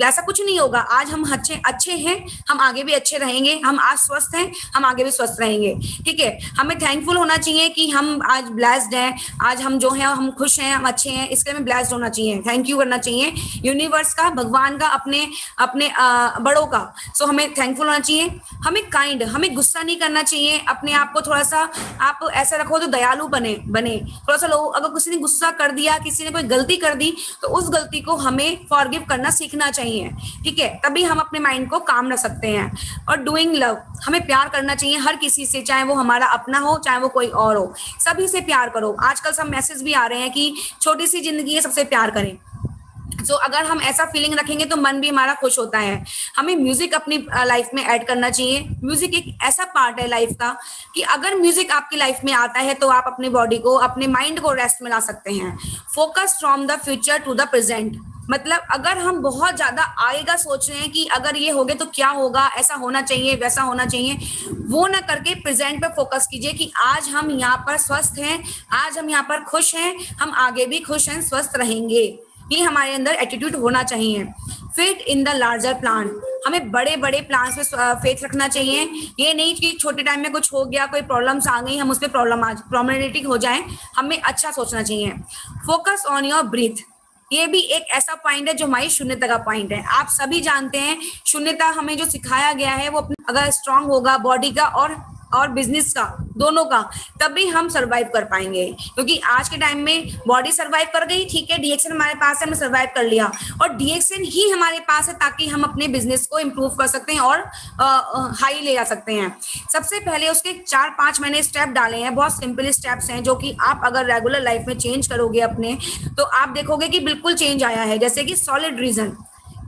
ऐसा कुछ नहीं होगा। आज हम अच्छे हैं, हम आगे भी अच्छे रहेंगे। हम आज स्वस्थ हैं, हम आगे भी स्वस्थ रहेंगे, ठीक है। हमें थैंकफुल होना चाहिए कि हम आज ब्लेस्ड हैं, आज हम जो हैं हम खुश हैं, हम अच्छे हैं, इसके हमें ब्लेस्ड होना चाहिए, थैंक यू करना चाहिए यूनिवर्स का, भगवान का, अपने बड़ों का। सो हमें थैंकफुल होना चाहिए। हमें काइंड, हमें गुस्सा नहीं करना चाहिए। अपने आप को थोड़ा सा आप ऐसा रखो तो दयालु बने थोड़ा सा। लोग अगर किसी ने गुस्सा कर दिया, किसी ने कोई गलती कर दी, तो उस गलती को हमें फॉरगिव करना सीखना चाहिए, ठीक है। तभी हम अपने माइंड को काम रख सकते हैं। और डूइंग लव, हमें प्यार करना चाहिए हर किसी से, चाहे वो हमारा अपना हो, चाहे वो कोई और हो, सभी से प्यार करो। आजकल सब मैसेज भी आ रहे हैं कि छोटी सी जिंदगी है, सबसे प्यार करें। तो अगर हम ऐसा फीलिंग रखेंगे तो मन भी हमारा खुश होता है। हमें म्यूजिक अपनी लाइफ में ऐड करना चाहिए। म्यूजिक एक ऐसा पार्ट है लाइफ का कि अगर म्यूजिक आपकी लाइफ में आता है तो आप अपने बॉडी को, अपने माइंड को रेस्ट में ला सकते हैं। Focus from the future to the present, मतलब अगर हम बहुत ज्यादा आएगा सोच रहे हैं कि अगर ये हो गया तो क्या होगा, ऐसा होना चाहिए, वैसा होना चाहिए, वो ना करके प्रेजेंट पे फोकस कीजिए कि आज हम यहाँ पर स्वस्थ हैं, आज हम यहाँ पर खुश हैं, हम आगे भी खुश हैं, स्वस्थ रहेंगे। ये हमारे अंदर एटीट्यूड होना चाहिए। Fit in the larger plan, हमें बड़े बड़े प्लान पे फेथ रखना चाहिए। ये नहीं कि छोटे टाइम में कुछ हो गया, कोई प्रॉब्लम्स आ गई, हम उस पर प्रॉब्लमेटिक हो जाए, हमें अच्छा सोचना चाहिए। फोकस ऑन योर ब्रीथ, ये भी एक ऐसा पॉइंट है जो हमारी शून्यता का पॉइंट है। आप सभी जानते हैं शून्यता हमें जो सिखाया गया है वो अगर स्ट्रांग होगा बॉडी का और बिजनेस का, दोनों का, तभी हम सरवाइव कर पाएंगे। क्योंकि आज के टाइम में बॉडी सरवाइव कर गई, ठीक है, डीएक्शन हमारे पास है, हमने सरवाइव कर लिया, और डीएक्शन ही हमारे पास है ताकि हम अपने बिजनेस को इम्प्रूव कर सकते हैं और हाई ले जा सकते हैं। सबसे पहले उसके 4-5 मैंने स्टेप डाले हैं, बहुत सिंपल स्टेप्स हैं जो कि आप अगर रेगुलर लाइफ में चेंज करोगे अपने, तो आप देखोगे कि बिल्कुल चेंज आया है। जैसे कि सॉलिड रीजन,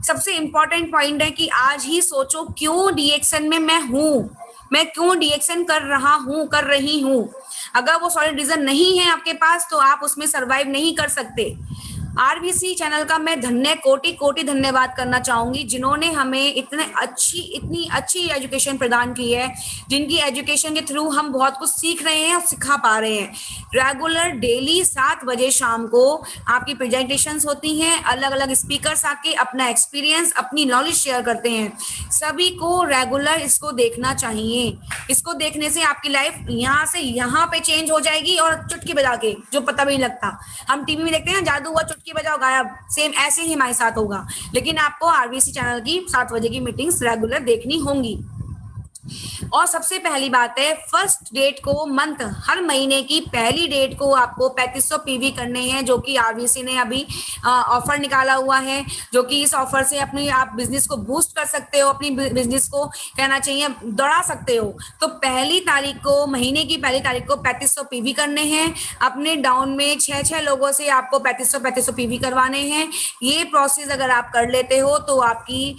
सबसे इंपॉर्टेंट पॉइंट है कि आज ही सोचो क्यों डीएक्शन में मैं हूं, मैं क्यों डीएक्शन कर रही हूं। अगर वो सॉलिड रीजन नहीं है आपके पास तो आप उसमें सरवाइव नहीं कर सकते। आरवीसी चैनल का मैं कोटि धन्यवाद करना चाहूंगी, जिन्होंने हमें इतनी अच्छी एजुकेशन प्रदान की है, जिनकी एजुकेशन के थ्रू हम बहुत कुछ सीख रहे हैं और सिखा पा रहे हैं। रेगुलर डेली 7 बजे शाम को आपकी प्रेजेंटेशंस होती हैं, अलग अलग स्पीकर्स आके अपना एक्सपीरियंस, अपनी नॉलेज शेयर करते हैं। सभी को रेगुलर इसको देखना चाहिए। इसको देखने से आपकी लाइफ यहाँ से यहाँ पे चेंज हो जाएगी, और चुटकी बजा के, जो पता भी नहीं लगता, हम टीवी में देखते हैं जादू हुआ, चुटकी बजाओ गायब, सेम ऐसे ही हमारे साथ होगा। लेकिन आपको आरवीसी चैनल की 7 बजे की मीटिंग्स रेगुलर देखनी होंगी। और सबसे पहली बात है, फर्स्ट डेट को मंथ, हर महीने की पहली डेट को आपको 3500 पीवी करने हैं, जो कि आरवीसी ने अभी ऑफर निकाला हुआ है, जो कि इस ऑफर से अपनी आप बिजनेस को बूस्ट कर सकते हो, अपनी बिजनेस को कहना चाहिए दौड़ा सकते हो। तो पहली तारीख को, महीने की पहली तारीख को 3500 पीवी करने हैं। अपने डाउन में 6 लोगों से आपको 3500 पीवी करवाने हैं। ये प्रोसेस अगर आप कर लेते हो तो आपकी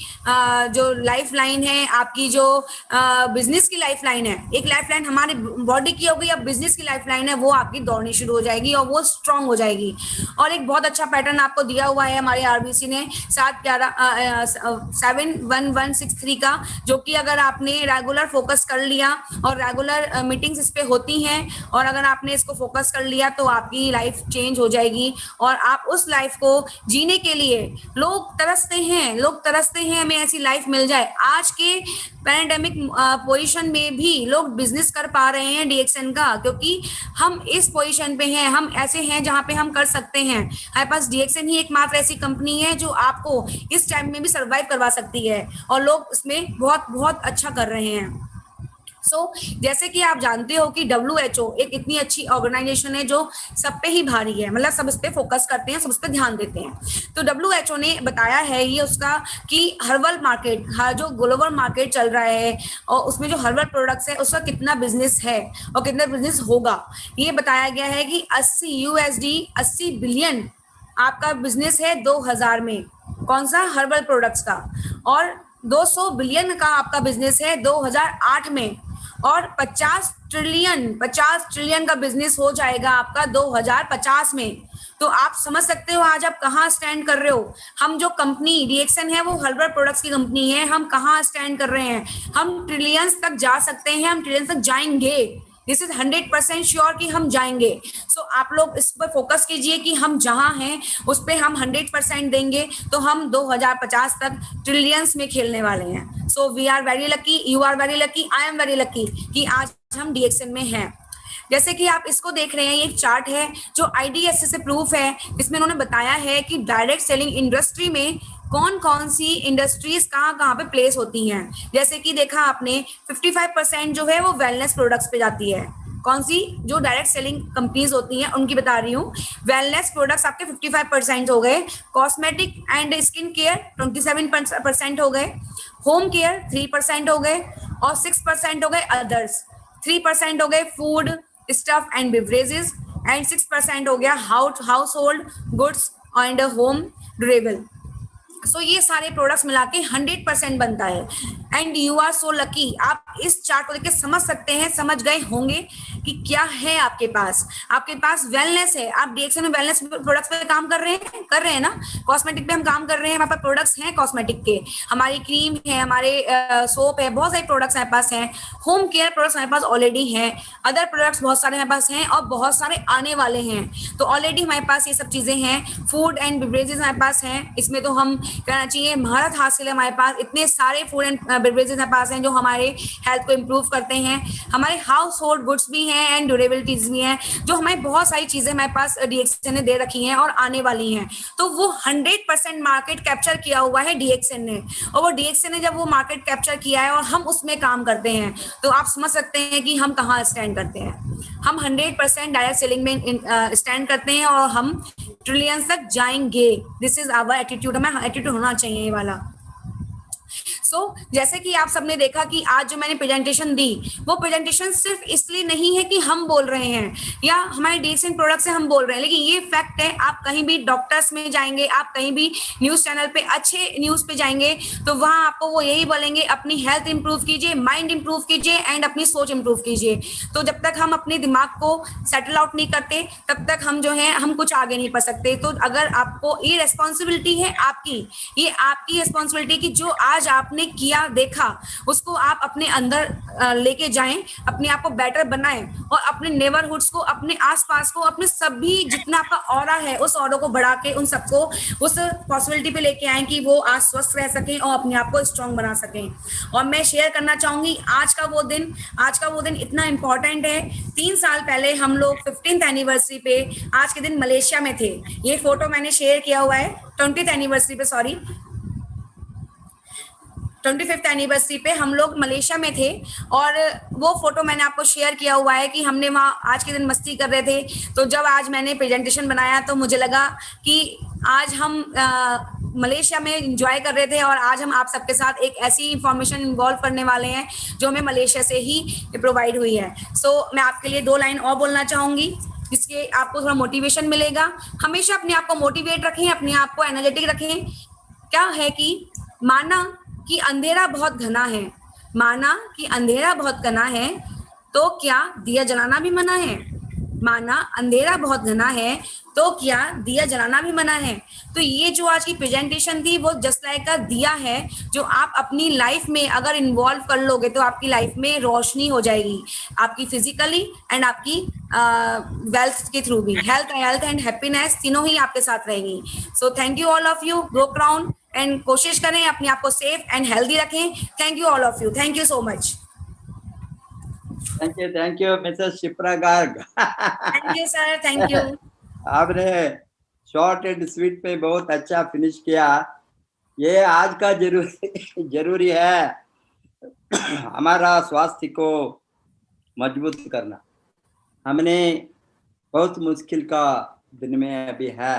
जो लाइफ लाइन है, आपकी जो बिजनेस की लाइफ लाइन है, एक लाइफ लाइन हमारी बॉडी की हो गई, अब बिजनेस की लाइफ लाइन है वो आपकी दौड़नी शुरू हो जाएगी और वो स्ट्रांग हो जाएगी। और एक बहुत अच्छा पैटर्न आपको दिया हुआ है हमारे आरबीसी ने 71163 का, जो कि अगर आपने रेगुलर फोकस कर लिया और रेगुलर मीटिंग्स इस पे होती हैं और अगर आपने इसको फोकस कर लिया तो आपकी लाइफ चेंज हो जाएगी और आप उस लाइफ को जीने के लिए, लोग तरसते हैं हमें ऐसी लाइफ मिल जाए। आज के पैंडेमिक पोजीशन में भी लोग बिजनेस कर पा रहे हैं डीएक्सएन का, क्योंकि हम इस पोजीशन पे हैं, हम ऐसे हैं जहां पे हम कर सकते हैं। हमारे पास डीएक्सएन ही एकमात्र ऐसी कंपनी है जो आपको इस टाइम में भी सर्वाइव करवा सकती है और लोग इसमें बहुत बहुत अच्छा कर रहे हैं। जैसे कि आप जानते हो कि WHO एक इतनी अच्छी ऑर्गेनाइजेशन है जो सब पे ही भारी है, मतलब सब इस पे फोकस करते हैं, सब इस पे ध्यान देते हैं। तो WHO ने बताया है ये उसका कि हर्बल मार्केट, जो ग्लोबल मार्केट चल रहा है और उसमें जो हर्बल प्रोडक्ट्स है उसका कितना बिजनेस है और कितना बिजनेस होगा, ये बताया गया है कि $80 बिलियन आपका बिजनेस है 2000 में, कौन सा, हर्बल प्रोडक्ट्स का, और 200 बिलियन का आपका बिजनेस है 2008 में, और 50 ट्रिलियन का बिजनेस हो जाएगा आपका 2050 में। तो आप समझ सकते हो आज आप कहाँ स्टैंड कर रहे हो। हम जो कंपनी डीएक्सएन है वो हर्बल प्रोडक्ट्स की कंपनी है, हम कहाँ स्टैंड कर रहे हैं, हम ट्रिलियंस तक जा सकते हैं, हम ट्रिलियंस तक जाएंगे। दिस इज 100% श्योर कि हम जाएंगे। आप लोग इस पर फोकस कीजिए कि हम जहां हैं उस पर हम 100% देंगे तो हम 2050 तक ट्रिलियंस में खेलने वाले हैं। So we are very lucky, you are very lucky, I am very lucky कि आज हम डीएक्सएन में हैं। जैसे कि आप इसको देख रहे हैं, ये एक चार्ट है जो IDSA से प्रूफ है। इसमें उन्होंने बताया है कि डायरेक्ट सेलिंग इंडस्ट्री में कौन कौन सी इंडस्ट्रीज कहाँ पे प्लेस होती हैं। जैसे कि देखा आपने 55% जो है वो वेलनेस प्रोडक्ट्स पे जाती है। कौन सी, जो डायरेक्ट सेलिंग कंपनीज होती हैं उनकी बता रही हूँ। वेलनेस प्रोडक्ट्स आपके 55% हो गए, कॉस्मेटिक एंड स्किन केयर 27% हो गए, होम केयर 3% हो गए और 6% हो गए अदर्स, 3% हो गए food stuff and beverages and 6% हो गया household goods and home durable. ये सारे प्रोडक्ट्स मिला के 100% बनता है। And you are so lucky, आप इस चार्ट को देख के समझ सकते हैं, समझ गए होंगे कि क्या है आपके पास वेलनेस है। आप डीएक्सएन में वेलनेस प्रोडक्ट्स पे काम कर रहे हैं ना, कॉस्मेटिक पे हम काम कर रहे हैं, हमारे पास प्रोडक्ट्स हैं कॉस्मेटिक के, हमारी क्रीम है, हमारे सोप है, बहुत सारे प्रोडक्ट्स हमारे पास हैं, होम केयर प्रोडक्ट्स हमारे पास ऑलरेडी हैं, अदर प्रोडक्ट्स बहुत सारे हमारे पास हैं और बहुत सारे आने वाले हैं। तो ऑलरेडी हमारे पास ये सब चीजें हैं। फूड एंड बेवरेजेस हमारे पास हैं, इसमें तो हम कहना चाहिए महारत हासिल है हमारे पास। इतने सारे फूड एंड बेवरेजेस हमारे पास हैं जो हमारे हेल्थ को इम्प्रूव करते हैं। हमारे हाउस होल्ड गुड्स भी हैं एंड ड्यूरेबिलिटीज भी हैं, जो हमारी बहुत सारी चीजें हमारे पास डीएक्सएन ने दे रखी हैं और आने वाली हैं। तो वो 100% मार्केट कैप्चर किया हुआ है डीएक्सएन ने, और वो डीएक्सएन ने जब वो मार्केट कैप्चर किया है और हम उसमें काम करते हैं तो आप समझ सकते हैं कि हम कहाँ स्टैंड करते हैं। हम 100% डायरेक्ट सेलिंग में स्टैंड करते हैं और हम ट्रिलियंस तक जाएंगे। दिस इज आवर एटीट्यूड, हमें एटीट्यूड होना चाहिए ये वाला। जैसे कि आप सबने देखा कि आज जो मैंने प्रेजेंटेशन दी, वो प्रेजेंटेशन सिर्फ इसलिए नहीं है कि हम बोल रहे हैं या हमारे डीएक्सएन प्रोडक्ट से हम बोल रहे हैं, लेकिन ये फैक्ट है। आप कहीं भी डॉक्टर्स में जाएंगे, आप कहीं भी न्यूज चैनल पे, अच्छे न्यूज पे जाएंगे तो वहां आपको वो यही बोलेंगे, अपनी हेल्थ इंप्रूव कीजिए, माइंड इंप्रूव कीजिए एंड अपनी सोच इंप्रूव कीजिए। तो जब तक हम अपने दिमाग को सेटल आउट नहीं करते तब तक हम जो है हम कुछ आगे नहीं बढ़ सकते। तो अगर आपको ये रेस्पॉन्सिबिलिटी है आपकी, ये आपकी रेस्पॉन्सिबिलिटी की जो आज आपने किया देखा उसको आप अपने अंदर लेके जाएं, अपने आप को बेटर बनाएं और अपने नेबरहुड्स को, अपने आसपास को, अपने सभी जितना आपका ऑरा है उस ऑरा को बढ़ा के उन सबको उस पॉसिबिलिटी पे लेके आएं कि वो आज स्वस्थ रह सकें और अपने आप को स्ट्रांग बना सकें। और मैं शेयर करना चाहूंगी आज का वो दिन इतना इंपॉर्टेंट है। 3 साल पहले हम लोग 15th एनिवर्सरी पे आज के दिन मलेशिया में थे। ये फोटो मैंने शेयर किया हुआ है 20th एनिवर्सरी पे, सॉरी 25th एनिवर्सरी पे हम लोग मलेशिया में थे, और वो फोटो मैंने आपको शेयर किया हुआ है कि हमने वहाँ आज के दिन मस्ती कर रहे थे। तो जब आज मैंने प्रेजेंटेशन बनाया तो मुझे लगा कि आज हम मलेशिया में एंजॉय कर रहे थे, और आज हम आप सबके साथ एक ऐसी इंफॉर्मेशन इन्वॉल्व करने वाले हैं जो हमें मलेशिया से ही प्रोवाइड हुई है। सो मैं आपके लिए 2 लाइन और बोलना चाहूंगी जिसके आपको थोड़ा मोटिवेशन मिलेगा। हमेशा अपने आप को मोटिवेट रखें, अपने आप को एनर्जेटिक रखें। क्या है कि माना कि अंधेरा बहुत घना है, माना कि अंधेरा बहुत घना है, तो क्या दिया जलाना भी मना है? माना अंधेरा बहुत घना है तो क्या दिया जलाना भी मना है? तो ये जो आज की प्रेजेंटेशन थी वो जस्ट लाइक का दिया है, जो आप अपनी लाइफ में अगर इन्वॉल्व कर लोगे तो आपकी लाइफ में रोशनी हो जाएगी, आपकी फिजिकली एंड आपकी वेल्थ के थ्रू भी। हेल्थ एंड हैप्पीनेस तीनों ही आपके साथ रहेंगी। सो thank you all of you. Go crown and कोशिश करें अपने आप को सेफ एंड हेल्दी रखें। Thank you all of you. Thank you so much. Thank you Mrs Shipra Garg. Thank you sir, thank you. आपने शॉर्ट एंड स्वीट पे बहुत अच्छा फिनिश किया। ये आज का जरूरी है हमारा स्वास्थ्य को मजबूत करना। हमने बहुत मुश्किल का दिन में अभी है,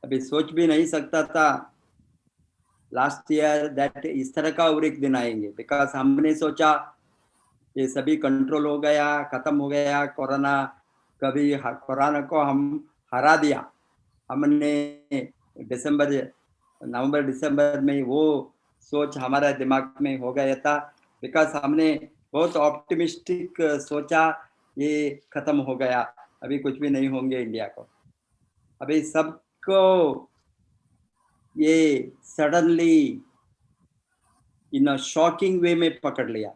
अभी सोच भी नहीं सकता था लास्ट ईयर दैट इस तरह का और एक दिन आएंगे, बिकॉज हमने सोचा ये सभी कंट्रोल हो गया, खत्म हो गया कोरोना, कभी कोरोना को हम हरा दिया। हमने नवंबर दिसंबर में वो सोच हमारा दिमाग में हो गया था, बिकॉज हमने बहुत ऑप्टिमिस्टिक सोचा ये खत्म हो गया, अभी कुछ भी नहीं होंगे इंडिया को। अभी सबको ये सडनली इन शॉकिंग वे में पकड़ लिया,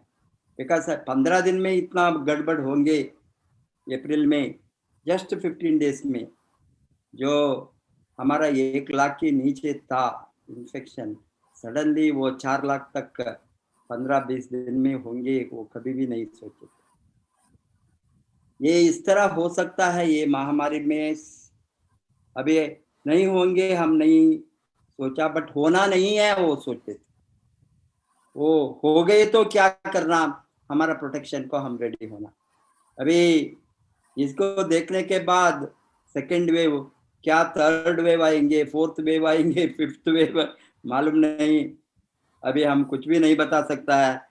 बिकॉज 15 दिन में इतना गड़बड़ होंगे। अप्रैल में जस्ट 15 डेज में जो हमारा 1 लाख के नीचे था इन्फेक्शन, सडनली वो 4 लाख तक 15-20 दिन में होंगे, वो कभी भी नहीं सोचे। ये इस तरह हो सकता है, ये महामारी में अभी नहीं होंगे हम नहीं सोचा, बट होना नहीं है वो सोचते थे। वो हो गए तो क्या करना, हमारा प्रोटेक्शन को हम रेडी होना। अभी इसको देखने के बाद सेकेंड वेव, क्या थर्ड वेव आएंगे, फोर्थ वेव आएंगे, फिफ्थ वेव, मालूम नहीं। अभी हम कुछ भी नहीं बता सकता है,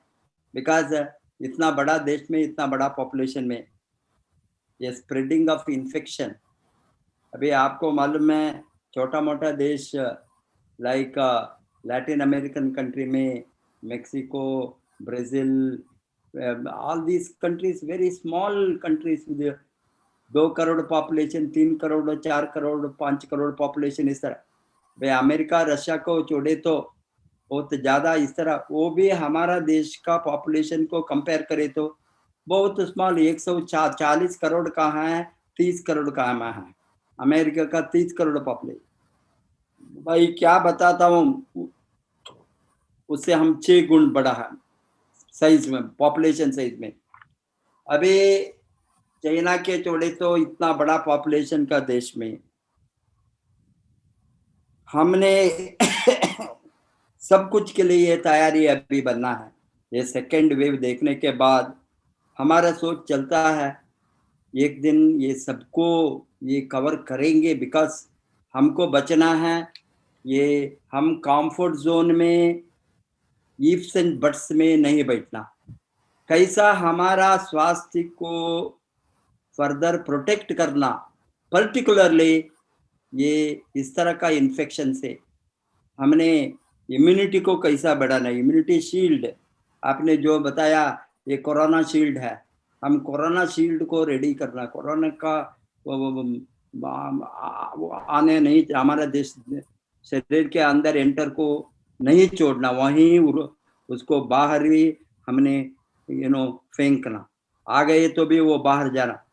बिकॉज इतना बड़ा देश में, इतना बड़ा पॉपुलेशन में ये स्प्रेडिंग ऑफ इन्फेक्शन। अभी आपको मालूम है छोटा मोटा देश लाइक लैटिन अमेरिकन कंट्री में Mexico, Brazil, all these countries, very small countries with 2 crore population, 3 crore, 4 crore, 5 crore population, इस तरह। वे अमेरिका रशिया को छोड़े तो बहुत ज़्यादा इस तरह, वो भी हमारा देश का पॉपुलेशन को कंपेयर करे तो बहुत स्मॉल, 140 करोड़ कहाँ है, 30 करोड़ कहाँ है। अमेरिका का 30 करोड़ पॉपुलेशन, भाई क्या बताता हूँ, उससे हम 6 गुण बड़ा है साइज में, पॉपुलेशन साइज में। अभी चाइना के छोड़े तो इतना बड़ा पॉपुलेशन का देश में हमने सब कुछ के लिए तैयारी अभी बनना है। ये सेकेंड वेव देखने के बाद हमारा सोच चलता है एक दिन ये सबको ये कवर करेंगे, बिकॉज हमको बचना है। ये हम कंफर्ट जोन में, इफ्स एंड बट्स में नहीं बैठना। कैसा हमारा स्वास्थ्य को फर्दर प्रोटेक्ट करना, पर्टिकुलरली ये इस तरह का इन्फेक्शन से हमने इम्यूनिटी को कैसा बढ़ाना। इम्यूनिटी शील्ड आपने जो बताया, ये कोरोना शील्ड है, हम कोरोना शील्ड को रेडी करना। कोरोना का वो आने नहीं, हमारा देश शरीर के अंदर एंटर को नहीं छोड़ना, वहीं उसको बाहर भी हमने फेंकना। आ गए तो भी वो बाहर जाना।